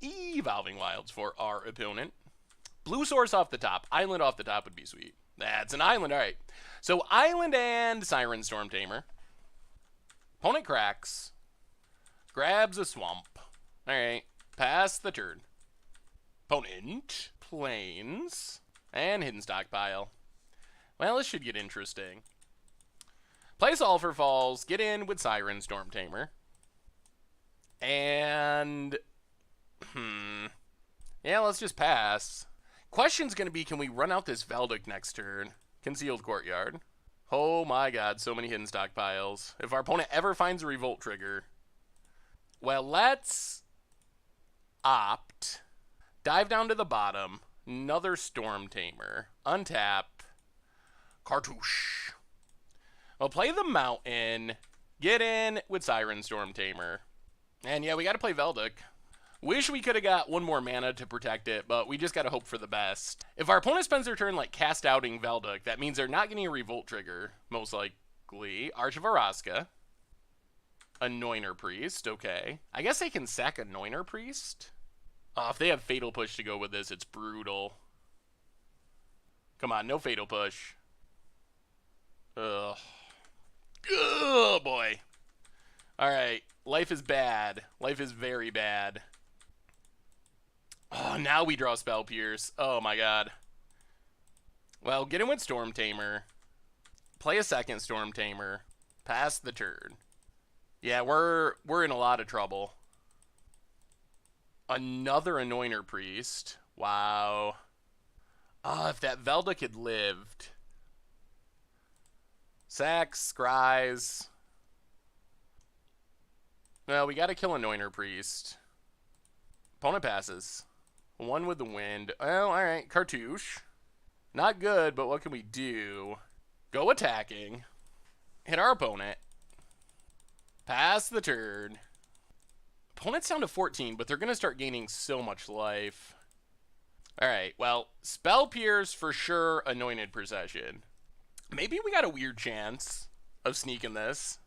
Evolving Wilds for our opponent. Blue source off the top. Island off the top would be sweet. That's an island, alright. So island and Siren Storm Tamer. Opponent cracks. Grabs a swamp. Alright. Pass the turn. Opponent plains. And hidden stockpile. Well, this should get interesting. Play Sulphur Falls. Get in with Siren Storm Tamer. And... yeah, let's just pass. Question's going to be, can we run out this Valduk next turn? Concealed Courtyard. Oh my god, so many hidden stockpiles. If our opponent ever finds a Revolt trigger... well, let's... opt. Dive down to the bottom. Another Storm Tamer. Untap. Cartouche. We'll play the Mountain. Get in with Siren Storm Tamer. And yeah, we got to play Valduk. Wish we could have got one more mana to protect it, but we just got to hope for the best. If our opponent spends their turn like cast outing Valduk, that means they're not getting a Revolt trigger, most likely. Arch of Araska. Anointer Priest, okay. I guess they can sack Anointer Priest. Oh, if they have Fatal Push to go with this, it's brutal. Come on, no Fatal Push. Ugh. Oh, boy. Alright, life is bad. Life is very bad. Oh, now we draw Spell Pierce. Oh, my god. Well, get in with Storm Tamer. Play a second Storm Tamer. Pass the turn. Yeah, we're in a lot of trouble. Another Anointer Priest. Wow. Oh, if that Valduk had lived. Sacks, Scries. Well, we gotta kill Anointer Priest. Opponent passes. One with the wind. Well, alright. Cartouche. Not good, but what can we do? Go attacking. Hit our opponent. Pass the turn. Opponent's down to 14, but they're going to start gaining so much life. Alright, well, Spell Pierce for sure, Anointed Procession. Maybe we got a weird chance of sneaking this.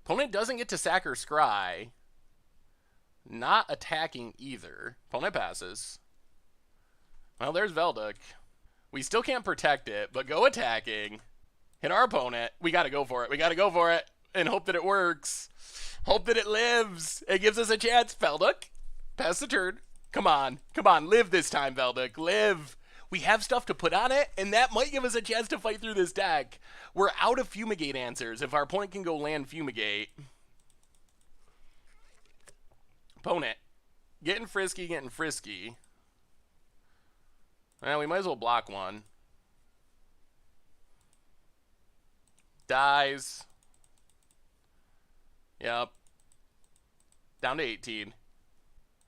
Opponent doesn't get to sack or scry. Not attacking either. Opponent passes. Well, there's Valduk. We still can't protect it, but go attacking. Hit our opponent. We got to go for it. We got to go for it and hope that it works. Hope that it lives. It gives us a chance. Valduk, pass the turn. Come on. Come on. Live this time, Valduk. Live. We have stuff to put on it, and that might give us a chance to fight through this deck. We're out of Fumigate answers. If our opponent can go land Fumigate. Opponent. Getting frisky, getting frisky. Well, we might as well block one. Dies. Yep. Down to 18.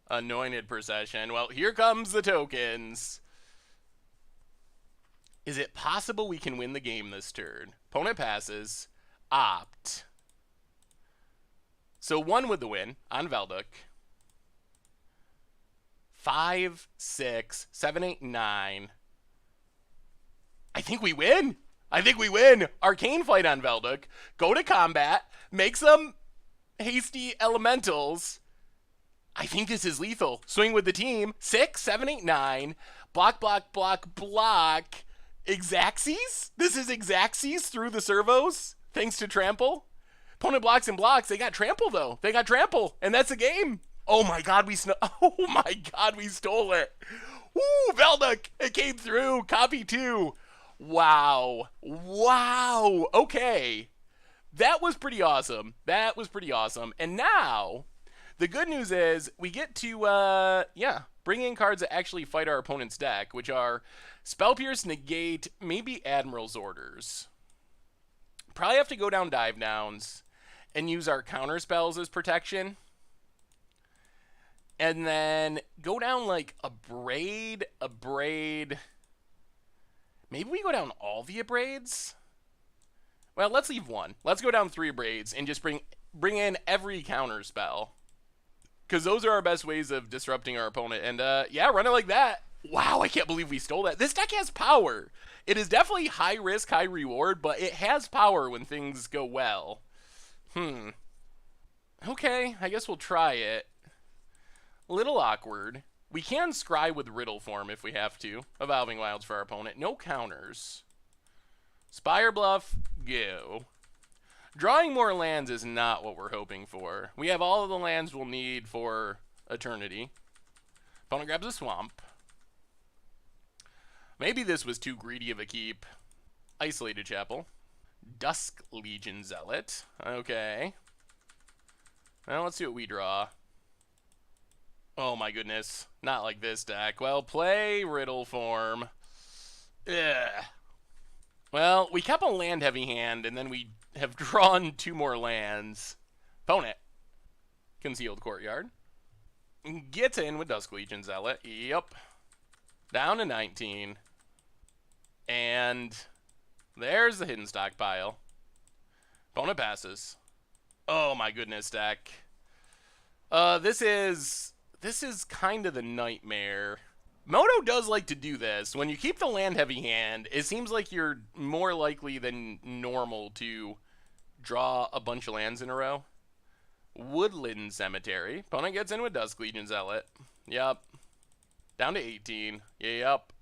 Anointed Procession. Well, here comes the tokens. Is it possible we can win the game this turn? Opponent passes. Opt. So one with the win on Valduk. 5, 6, 7, 8, 9. I think we win. I think we win. Arcane Flight on Valduk. Go to combat. Make some hasty elementals. I think this is lethal. Swing with the team. 6, 7, 8, 9. Block, block, block, block. Exaxes? This is Exaxes through the servos, thanks to Trample. Opponent blocks and blocks. They got Trample, though. They got Trample, and that's a game. Oh, my God, we stole it. Woo, Valduk. It came through. Copy 2. Wow. Wow. Okay. That was pretty awesome. That was pretty awesome. And now, the good news is we get to, bring in cards that actually fight our opponent's deck, which are Spell Pierce, Negate, maybe Admiral's Orders. Probably have to go down Dive Downs and use our counter spells as protection. And then go down like Abrade. Maybe we go down all the Abrades? Well, let's leave one. Let's go down 3 braids and just bring in every counter spell. Because those are our best ways of disrupting our opponent. And, yeah, run it like that. Wow, I can't believe we stole that. This deck has power. It is definitely high risk, high reward, but it has power when things go well. Okay, I guess we'll try it. A little awkward. We can scry with Riddle form if we have to. Evolving Wilds for our opponent. No counters. Spire Bluff, go. Drawing more lands is not what we're hoping for. We have all of the lands we'll need for Eternity. Opponent grabs a Swamp. Maybe this was too greedy of a keep. Isolated Chapel. Dusk Legion Zealot. Okay. Well, let's see what we draw. Oh my goodness. Not like this deck. Well, play Riddle form. Ugh. Well, we kept a land heavy hand, and then we have drawn 2 more lands. Opponent. Concealed Courtyard. Gets in with Dusk Legion Zealot. Yep. Down to 19. And there's the Hidden Stockpile. Opponent passes. Oh my goodness, deck. This is kind of the nightmare. Moto does like to do this. When you keep the land heavy hand, it seems like you're more likely than normal to draw a bunch of lands in a row. Woodland Cemetery. Opponent gets in with Dusk Legion Zealot. Yep. Down to 18. Yep.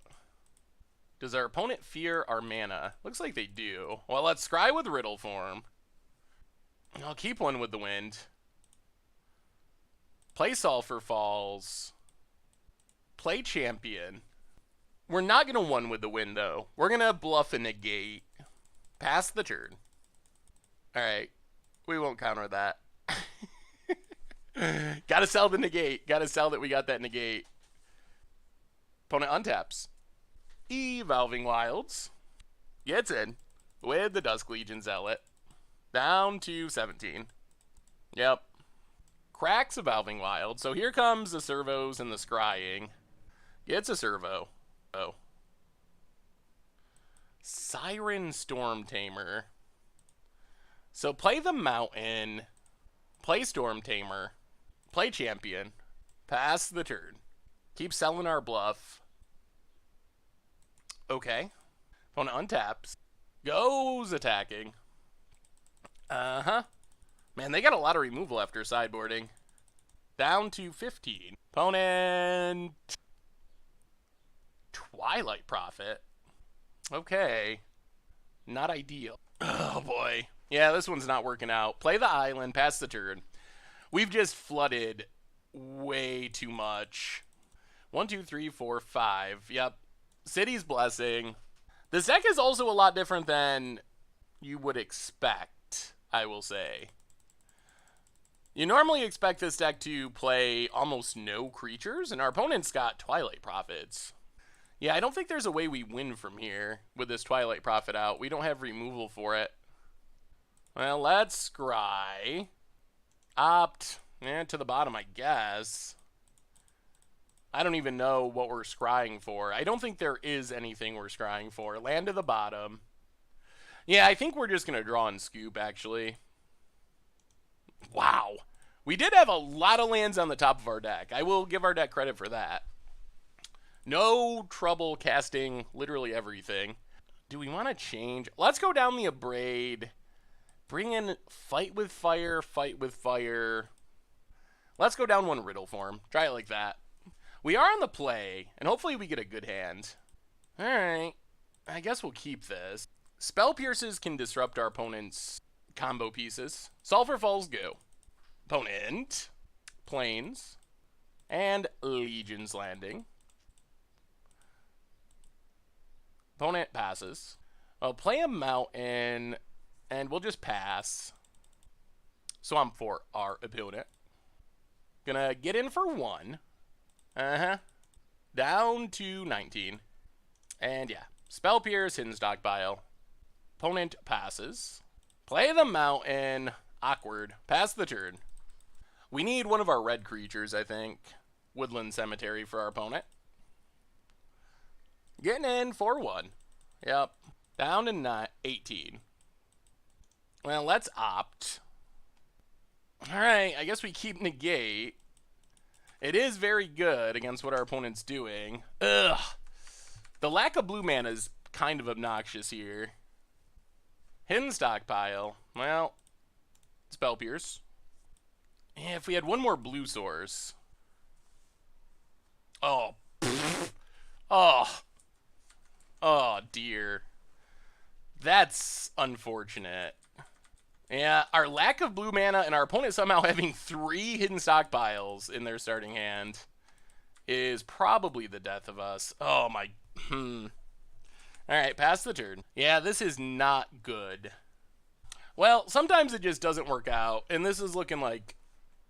Does our opponent fear our mana? Looks like they do. Well, let's scry with Riddle form. I'll keep one with the wind. Play Sulphur Falls. Play Champion. We're not going to one with the wind, though. We're going to bluff and negate. Pass the turn. Alright. We won't counter that. Gotta sell the negate. Gotta sell that we got that negate. Opponent untaps. Evolving Wilds. Gets in with the Dusk Legion Zealot. Down to 17. Yep. Cracks Evolving Wild. So here comes the servos and the scrying. Gets a servo. Oh. Siren Storm Tamer. So play the Mountain. Play Storm Tamer. Play Champion. Pass the turn. Keep selling our bluff. Okay. Opponent untaps. Goes attacking. Uh-huh. Man, they got a lot of removal after sideboarding. Down to 15. Opponent... Twilight Prophet. Okay. Not ideal. Oh, boy. Yeah, this one's not working out. Play the island. Pass the turn. We've just flooded way too much. 1, 2, 3, 4, 5. Yep. City's Blessing. This deck is also a lot different than you would expect, I will say. You normally expect this deck to play almost no creatures, and our opponent's got Twilight Prophets. Yeah, I don't think there's a way we win from here with this Twilight Prophet out. We don't have removal for it. Well, let's scry. Opt to the bottom, I guess. I don't even know what we're scrying for. I don't think there is anything we're scrying for. Land to the bottom. Yeah, I think we're just going to draw and scoop, actually. Wow. We did have a lot of lands on the top of our deck. I will give our deck credit for that. No trouble casting literally everything. Do we want to change? Let's go down the Abrade. Bring in Fight with Fire, Fight with Fire. Let's go down one Riddle form. Try it like that. We are on the play, and hopefully we get a good hand. Alright. I guess we'll keep this. Spell Pierces can disrupt our opponent's combo pieces. Sulphur Falls, go. Opponent. Plains. And Legion's Landing. Opponent passes. I'll play a Mountain, and we'll just pass. Swamp for our opponent. Gonna get in for 1. Uh-huh. Down to 19. And yeah. Spell Pierce, Hidden Stockpile. Opponent passes. Play the Mountain. Awkward. Pass the turn. We need one of our red creatures, I think. Woodland Cemetery for our opponent. Getting in for 1. Yep. Down to 18. Well, let's opt. Alright, I guess we keep negate. It is very good against what our opponent's doing. Ugh. The lack of blue mana is kind of obnoxious here. Hidden stockpile. Well, Spell Pierce. Yeah, if we had one more blue source. Oh. Oh. Oh, dear. That's unfortunate. Yeah, our lack of blue mana and our opponent somehow having 3 hidden stockpiles in their starting hand is probably the death of us. Oh, my... Alright, pass the turn. Yeah, this is not good. Well, sometimes it just doesn't work out, and this is looking like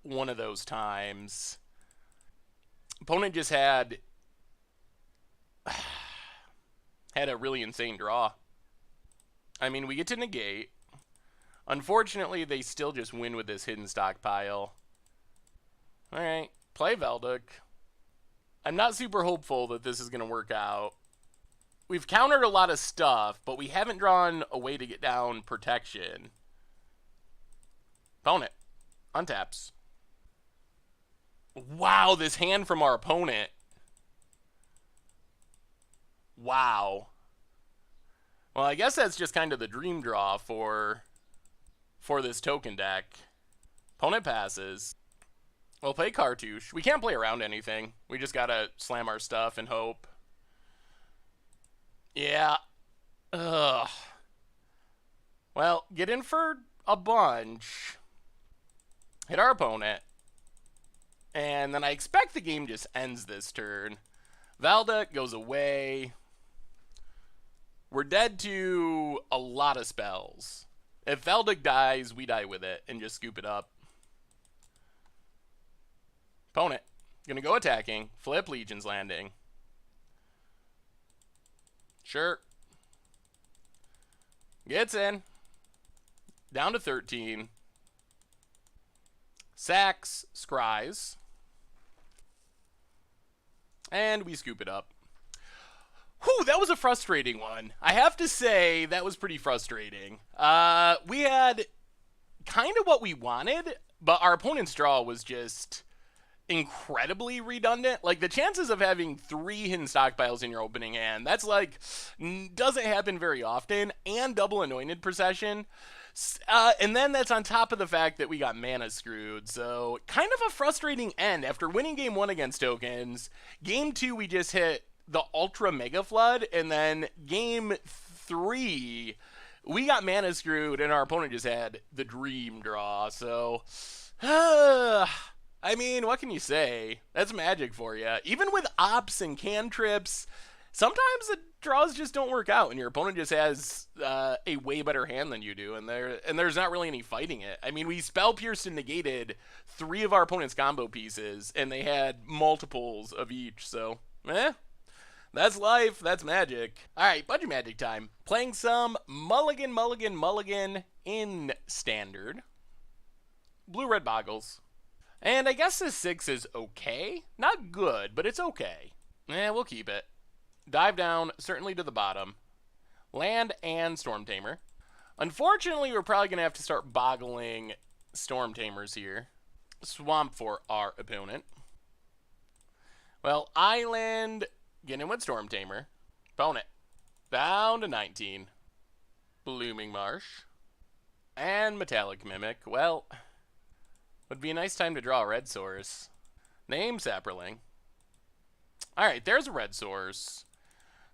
one of those times. Opponent just had a really insane draw. I mean, we get to negate. Unfortunately, they still just win with this hidden stockpile. Alright, play Valduk. I'm not super hopeful that this is going to work out. We've countered a lot of stuff, but we haven't drawn a way to get down protection. Opponent. Untaps. Wow, this hand from our opponent. Wow. Well, I guess that's just kind of the dream draw for this token deck. Opponent passes. We'll play Cartouche. We can't play around anything. We just gotta slam our stuff and hope. Yeah. Ugh. Well, get in for a bunch. Hit our opponent. And then I expect the game just ends this turn. Valduk goes away. We're dead to a lot of spells. If Valduk dies, we die with it and just scoop it up. Opponent. Gonna go attacking. Flip Legion's Landing. Sure. Gets in. Down to 13. Sacks, scries. And we scoop it up. Whew, that was a frustrating one. I have to say, that was pretty frustrating. We had kind of what we wanted, but our opponent's draw was just incredibly redundant. Like, the chances of having 3 hidden stockpiles in your opening hand, that's like, doesn't happen very often, and double Anointed Procession. And then that's on top of the fact that we got mana screwed, so kind of a frustrating end. After winning game 1 against tokens, game 2 we just hit the Ultra Mega Flood, and then game 3 we got mana screwed, and our opponent just had the dream draw, so... I mean, what can you say? That's Magic for you. Even with ops and cantrips, sometimes the draws just don't work out, and your opponent just has a way better hand than you do, and there's not really any fighting it. I mean, we spell pierced and negated 3 of our opponent's combo pieces, and they had multiples of each, so, that's life, that's Magic. Alright, budget Magic time. Playing some Mulligan in Standard. Blue-red Bogles. And I guess this 6 is okay. Not good, but it's okay. We'll keep it. Dive down, certainly to the bottom. Land and Storm Tamer. Unfortunately, we're probably going to have to start boggling Storm Tamers here. Swamp for our opponent. Well, Island, get in with Storm Tamer. Opponent. Down to 19. Blooming Marsh. And Metallic Mimic. Well... would be a nice time to draw a red source. Name Sapperling. Alright, there's a red source.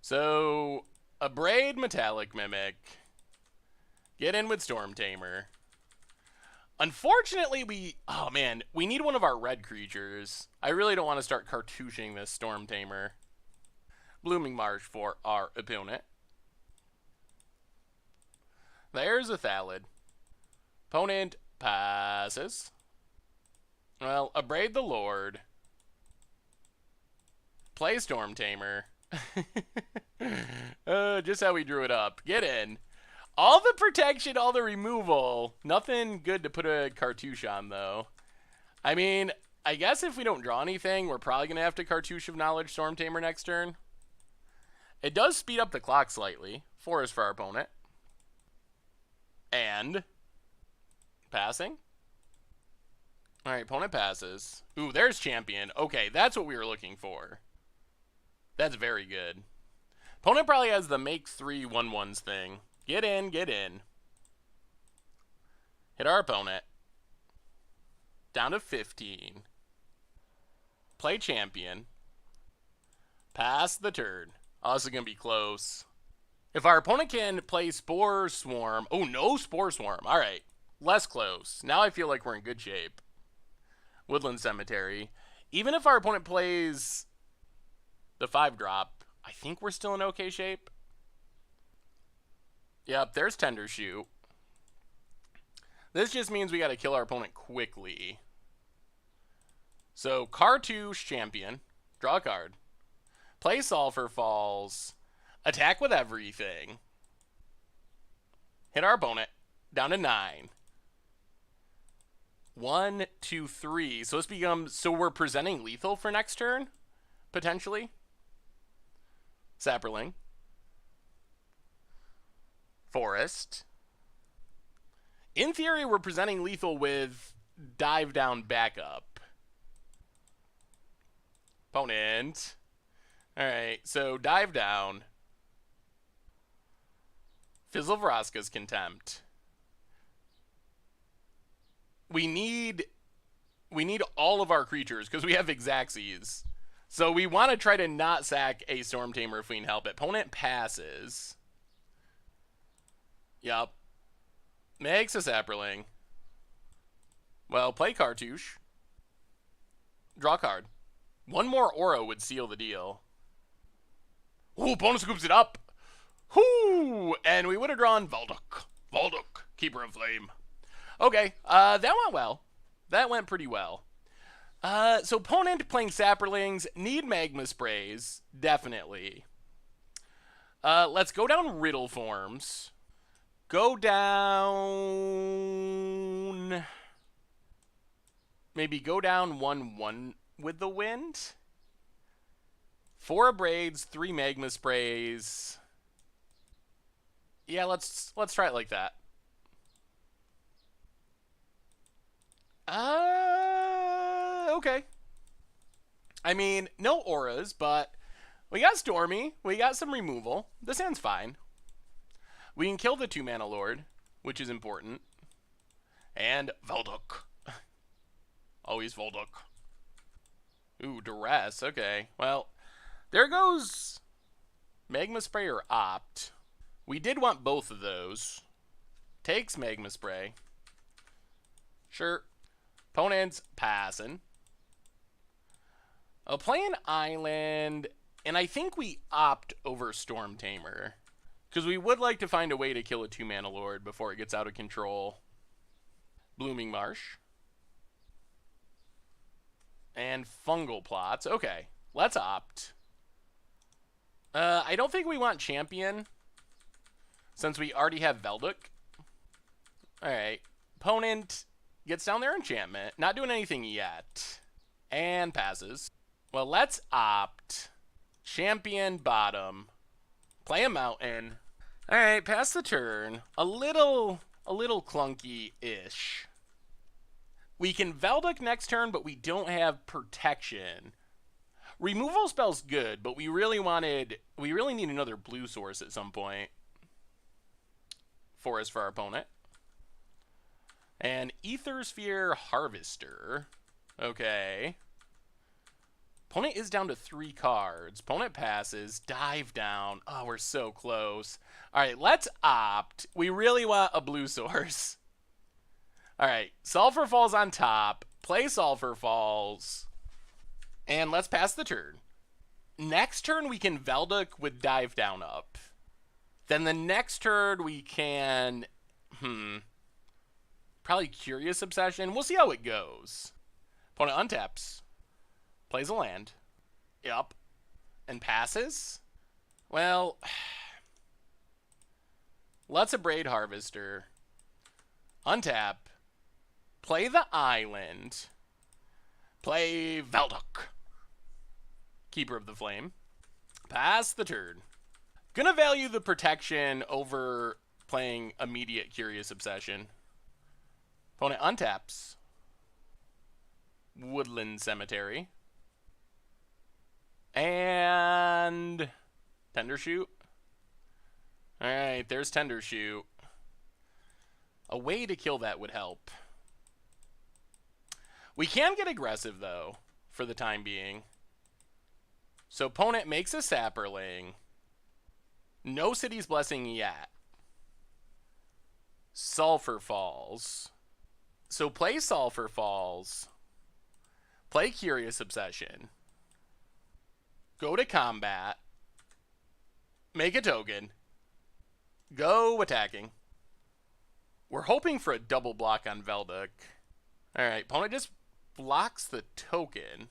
So, a Braid Metallic Mimic. Get in with Storm Tamer. Unfortunately, we need one of our red creatures. I really don't want to start cartouching this Storm Tamer. Blooming Marsh for our opponent. There's a Thallid. Opponent passes. Well, Abrade the Lord. Play Storm Tamer. Just how we drew it up. Get in. All the protection, all the removal. Nothing good to put a cartouche on, though. I mean, I guess if we don't draw anything, we're probably going to have to Cartouche of Knowledge Storm Tamer next turn. It does speed up the clock slightly. 4 is for our opponent. And Passing? Alright, opponent passes. Ooh, there's champion. Okay, that's what we were looking for. That's very good. Opponent probably has the make 3 1/1s thing. Get in, get in. Hit our opponent. Down to 15. Play champion. Pass the turn. Oh, this is going to be close. If our opponent can play Spore Swarm. Oh, no Spore Swarm. All right. Less close. Now I feel like we're in good shape. Woodland Cemetery. Even if our opponent plays the 5-drop, I think we're still in okay shape. Yep, there's Tender Shoot. This just means we got to kill our opponent quickly. So, Cartouche champion. Draw a card. Play Sulfur Falls. Attack with everything. Hit our opponent. Down to 9. 1, 2, 3. So this becomes... So we're presenting lethal for next turn? Potentially? Sapperling. Forest. In theory, we're presenting lethal with dive down backup. Opponent. Alright, so dive down. Fizzle Vraska's Contempt. We need all of our creatures because we have Exaxes. So we want to try to not sack a Storm Tamer if we can help it. Opponent passes. Yup. Makes a Sapperling. Well, play Cartouche. Draw a card. One more aura would seal the deal. Ooh, opponent scoops it up. Whoo! And we would have drawn Valduk. Valduk, Keeper of Flame. Okay, that went well. That went pretty well. So opponent playing Sapperlings, need Magma Sprays, definitely. Let's go down Riddle Forms. Go down... Maybe go down 1/1 with the Wind. 4 Braids, 3 Magma Sprays. Yeah, let's try it like that. Okay. I mean, no auras, but we got Stormy. We got some removal. This hand's fine. We can kill the 2-mana Lord, which is important. And Valduk. Always Valduk. Ooh, Duress. Okay. Well, there goes Magma Spray or Opt. We did want both of those. Takes Magma Spray. Sure. Opponent's passing. Playing Island, and I think we opt over Storm Tamer. Because we would like to find a way to kill a 2-mana Lord before it gets out of control. Blooming Marsh. And Fungal Plots. Okay, let's opt. I don't think we want Champion, since we already have Valduk. Alright, opponent gets down their enchantment. Not doing anything yet. And passes. Well, let's opt. Champion bottom. Play a mountain. Alright, pass the turn. A little clunky-ish. We can Valduk next turn, but we don't have protection. Removal spell's good, but we really need another blue source at some point. Forest for our opponent. And Aethersphere Harvester. Okay. Opponent is down to 3 cards. Opponent passes. Dive down. Oh, we're so close. Alright, let's opt. We really want a blue source. Alright, Sulfur Falls on top. Play Sulfur Falls. And let's pass the turn. Next turn, we can Valduk with Dive Down up. Then the next turn, we can... Probably Curious Obsession. We'll see how it goes. Opponent untaps. Plays a land. Yup. And passes? Well... Let's Abrade Harvester. Untap. Play the island. Play Valduk. Keeper of the Flame. Pass the turn. Gonna value the protection over playing immediate Curious Obsession. Opponent untaps. Woodland Cemetery. And Tender Shoot. Alright, there's Tender Shoot. A way to kill that would help. We can get aggressive, though, for the time being. So opponent makes a Sapperling. No City's Blessing yet. Sulphur Falls. So play Sulphur Falls. Play Curious Obsession. Go to combat. Make a token. Go attacking. We're hoping for a double block on Valduk. Alright, opponent just blocks the token.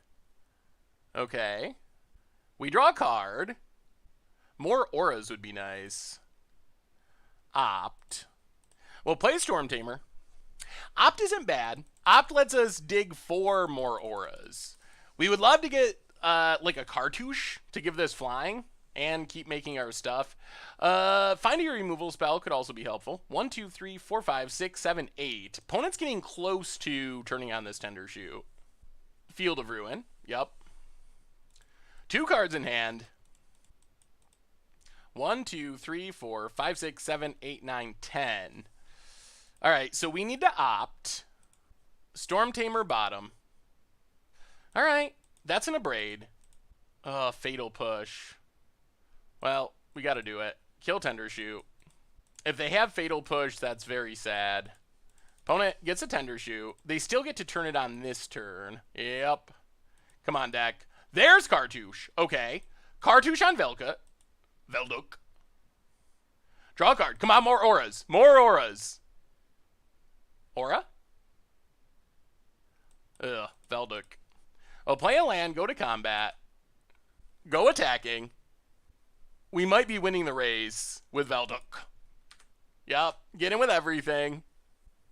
Okay. We draw a card. More auras would be nice. Opt. We'll play Storm Tamer. Opt isn't bad. Opt lets us dig 4 more auras. We would love to get like a cartouche to give this flying and keep making our stuff. Finding a removal spell could also be helpful. 1, 2, 3, 4, 5, 6, 7, 8. Opponent's getting close to turning on this Tender Shoot. Field of Ruin. Yep. 2 cards in hand. 1, 2, 3, 4, 5, 6, 7, 8, 9, 10. Alright, so we need to opt. Storm Tamer bottom. Alright, that's an Abrade. Fatal Push. Well, we gotta do it. Kill Tender Shoot. If they have Fatal Push, that's very sad. Opponent gets a Tender Shoot. They still get to turn it on this turn. Yep. Come on, deck. There's Cartouche. Okay. Cartouche on Valduk. Draw a card. Come on, more auras. More auras. Aura? Ugh, Valduk. I'll play a land, go to combat. Go attacking. We might be winning the race with Valduk. Yep, get in with everything.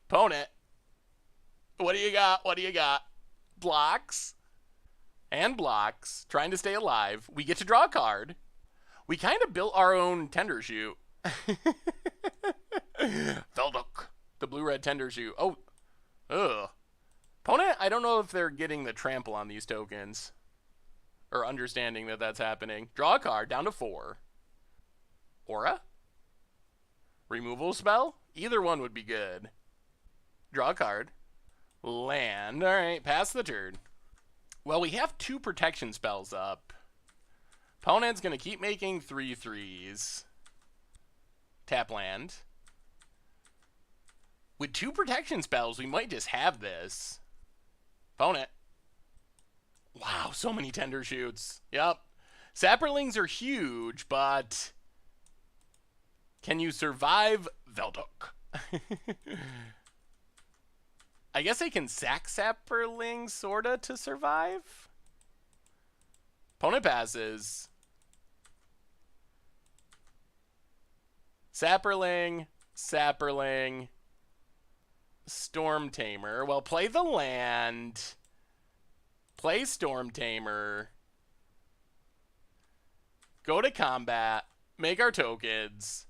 Opponent. What do you got? What do you got? Blocks. And blocks. Trying to stay alive. We get to draw a card. We kind of built our own Tender Shoot. Valduk. The blue-red Tender Shoot. Oh. Ugh. Opponent, I don't know if they're getting the trample on these tokens. Or understanding that that's happening. Draw a card. Down to 4. Aura? Removal spell? Either one would be good. Draw a card. Land. Alright, pass the turn. Well, we have 2 protection spells up. Opponent's going to keep making 3/3s. Tap land. With 2 protection spells, we might just have this. Opponent. Wow, so many Tender Shoots. Yep. Sapperlings are huge, but can you survive Valduk? I guess they can sack Sapperlings, sorta, to survive. Opponent passes. Sapperling. Storm Tamer. Well, play the land. Play Storm Tamer. Go to combat. Make our tokens.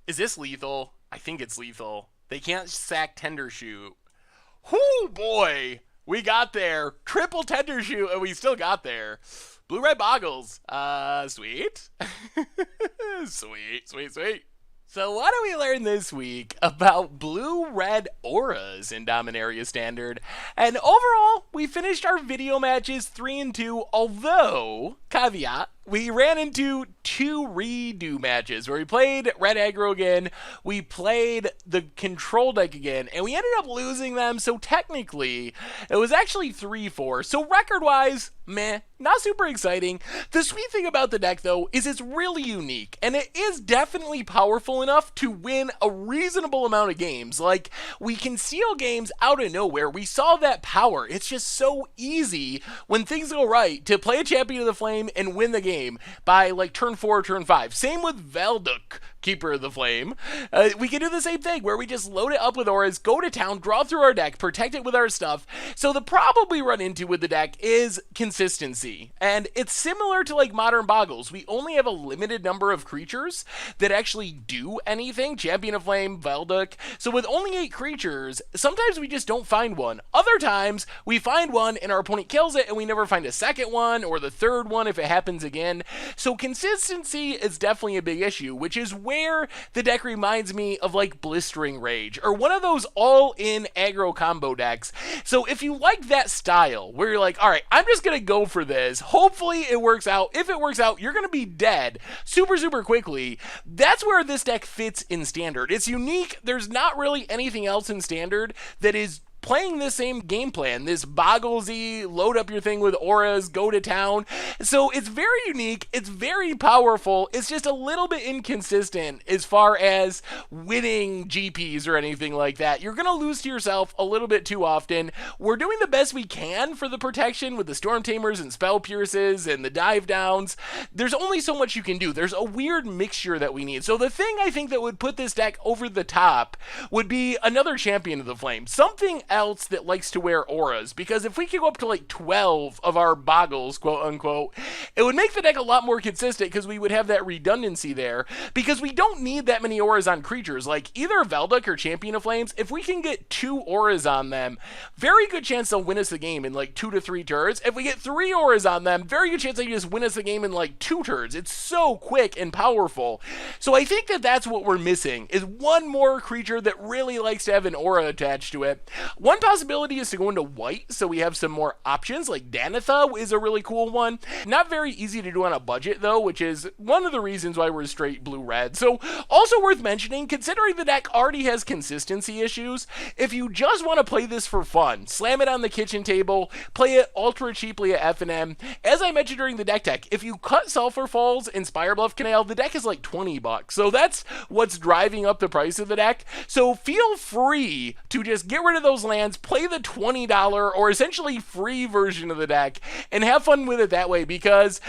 Is this lethal? I think it's lethal. They can't sack Tender Shoot. Whoo, boy! We got there. Triple Tender Shoot, and we still got there. Blue-red Bogles. Sweet. Sweet. So what do we learn this week about blue-red auras in Dominaria Standard? And overall, we finished our video matches 3-2, although, caveat, we ran into 2 redo matches where we played red aggro again, we played the control deck again, and we ended up losing them, so technically, it was actually 3-4. So record-wise, meh, not super exciting. The sweet thing about the deck, though, is it's really unique, and it is definitely powerful enough to win a reasonable amount of games. Like, we can seal games out of nowhere. We saw that power. It's just so easy when things go right to play a Champion of the Flame and win the game by, like, turn 4 or turn 5. Same with Valduk. Keeper of the Flame. We can do the same thing where we just load it up with auras, go to town, draw through our deck, protect it with our stuff. So the problem we run into with the deck is consistency. And it's similar to like modern Bogles. We only have a limited number of creatures that actually do anything. Champion of Flame, Valduk. So with only 8 creatures, sometimes we just don't find one. Other times we find one and our opponent kills it and we never find a second one or the third one if it happens again. So consistency is definitely a big issue, which is where the deck reminds me of like Blistering Rage or one of those all-in aggro combo decks. So if you like that style where you're like, all right, I'm just gonna go for this, hopefully it works out. If it works out, you're gonna be dead super quickly. That's where this deck fits in Standard. It's unique. There's not really anything else in Standard that is playing the same game plan, this Bogglesy, load up your thing with auras, go to town. So it's very unique, it's very powerful, it's just a little bit inconsistent as far as winning GPs or anything like that. You're going to lose to yourself a little bit too often. We're doing the best we can for the protection with the Storm Tamers and Spell Pierces and the Dive Downs. There's only so much you can do. There's a weird mixture that we need. So the thing I think that would put this deck over the top would be another Champion of the Flame. Something else that likes to wear auras, because if we could go up to like 12 of our Bogles, quote unquote, it would make the deck a lot more consistent because we would have that redundancy there, because we don't need that many auras on creatures. Like either Valduk or Champion of Flames, if we can get 2 auras on them, very good chance they'll win us the game in like 2 to 3 turns. If we get 3 auras on them, very good chance they just win us the game in like 2 turns. It's so quick and powerful. So I think that that's what we're missing, is one more creature that really likes to have an aura attached to it. One possibility is to go into white, so we have some more options, like Danitha is a really cool one. Not very easy to do on a budget, though, which is one of the reasons why we're straight blue-red. So, also worth mentioning, considering the deck already has consistency issues, if you just want to play this for fun, slam it on the kitchen table, play it ultra cheaply at F&M. As I mentioned during the deck tech, if you cut Sulphur Falls and Spirebluff Canal, the deck is like $20. So that's what's driving up the price of the deck. So feel free to just get rid of those lands, play the $20 or essentially free version of the deck, and have fun with it that way, because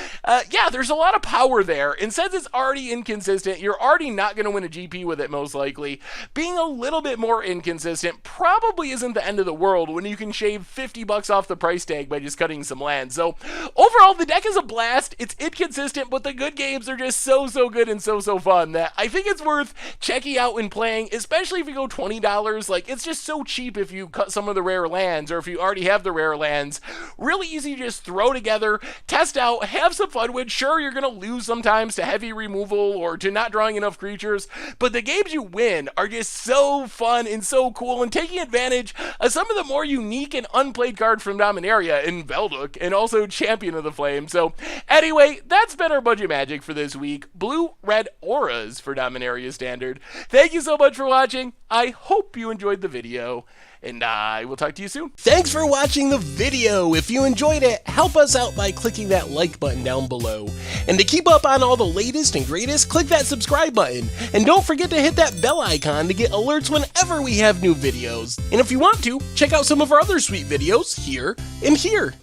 yeah, there's a lot of power there, and since it's already inconsistent, you're already not going to win a GP with it most likely. Being a little bit more inconsistent probably isn't the end of the world when you can shave $50 off the price tag by just cutting some lands. So overall, the deck is a blast. It's inconsistent, but the good games are just so good and so fun that I think it's worth checking out and playing, especially if you go $20. Like, it's just so cheap if you cut some of the rare lands, or if you already have the rare lands. Really easy to just throw together, test out, have some fun with. Sure, you're gonna lose sometimes to heavy removal or to not drawing enough creatures, but the games you win are just so fun and so cool, and taking advantage of some of the more unique and unplayed cards from Dominaria in Valduk and also Champion of the Flame. So anyway, that's been our budget magic for this week. Blue-red auras for Dominaria Standard. Thank you so much for watching. I hope you enjoyed the video, and I will talk to you soon. Thanks for watching the video. If you enjoyed it, help us out by clicking that like button down below. And to keep up on all the latest and greatest, click that subscribe button. And don't forget to hit that bell icon to get alerts whenever we have new videos. And if you want to, check out some of our other sweet videos here and here.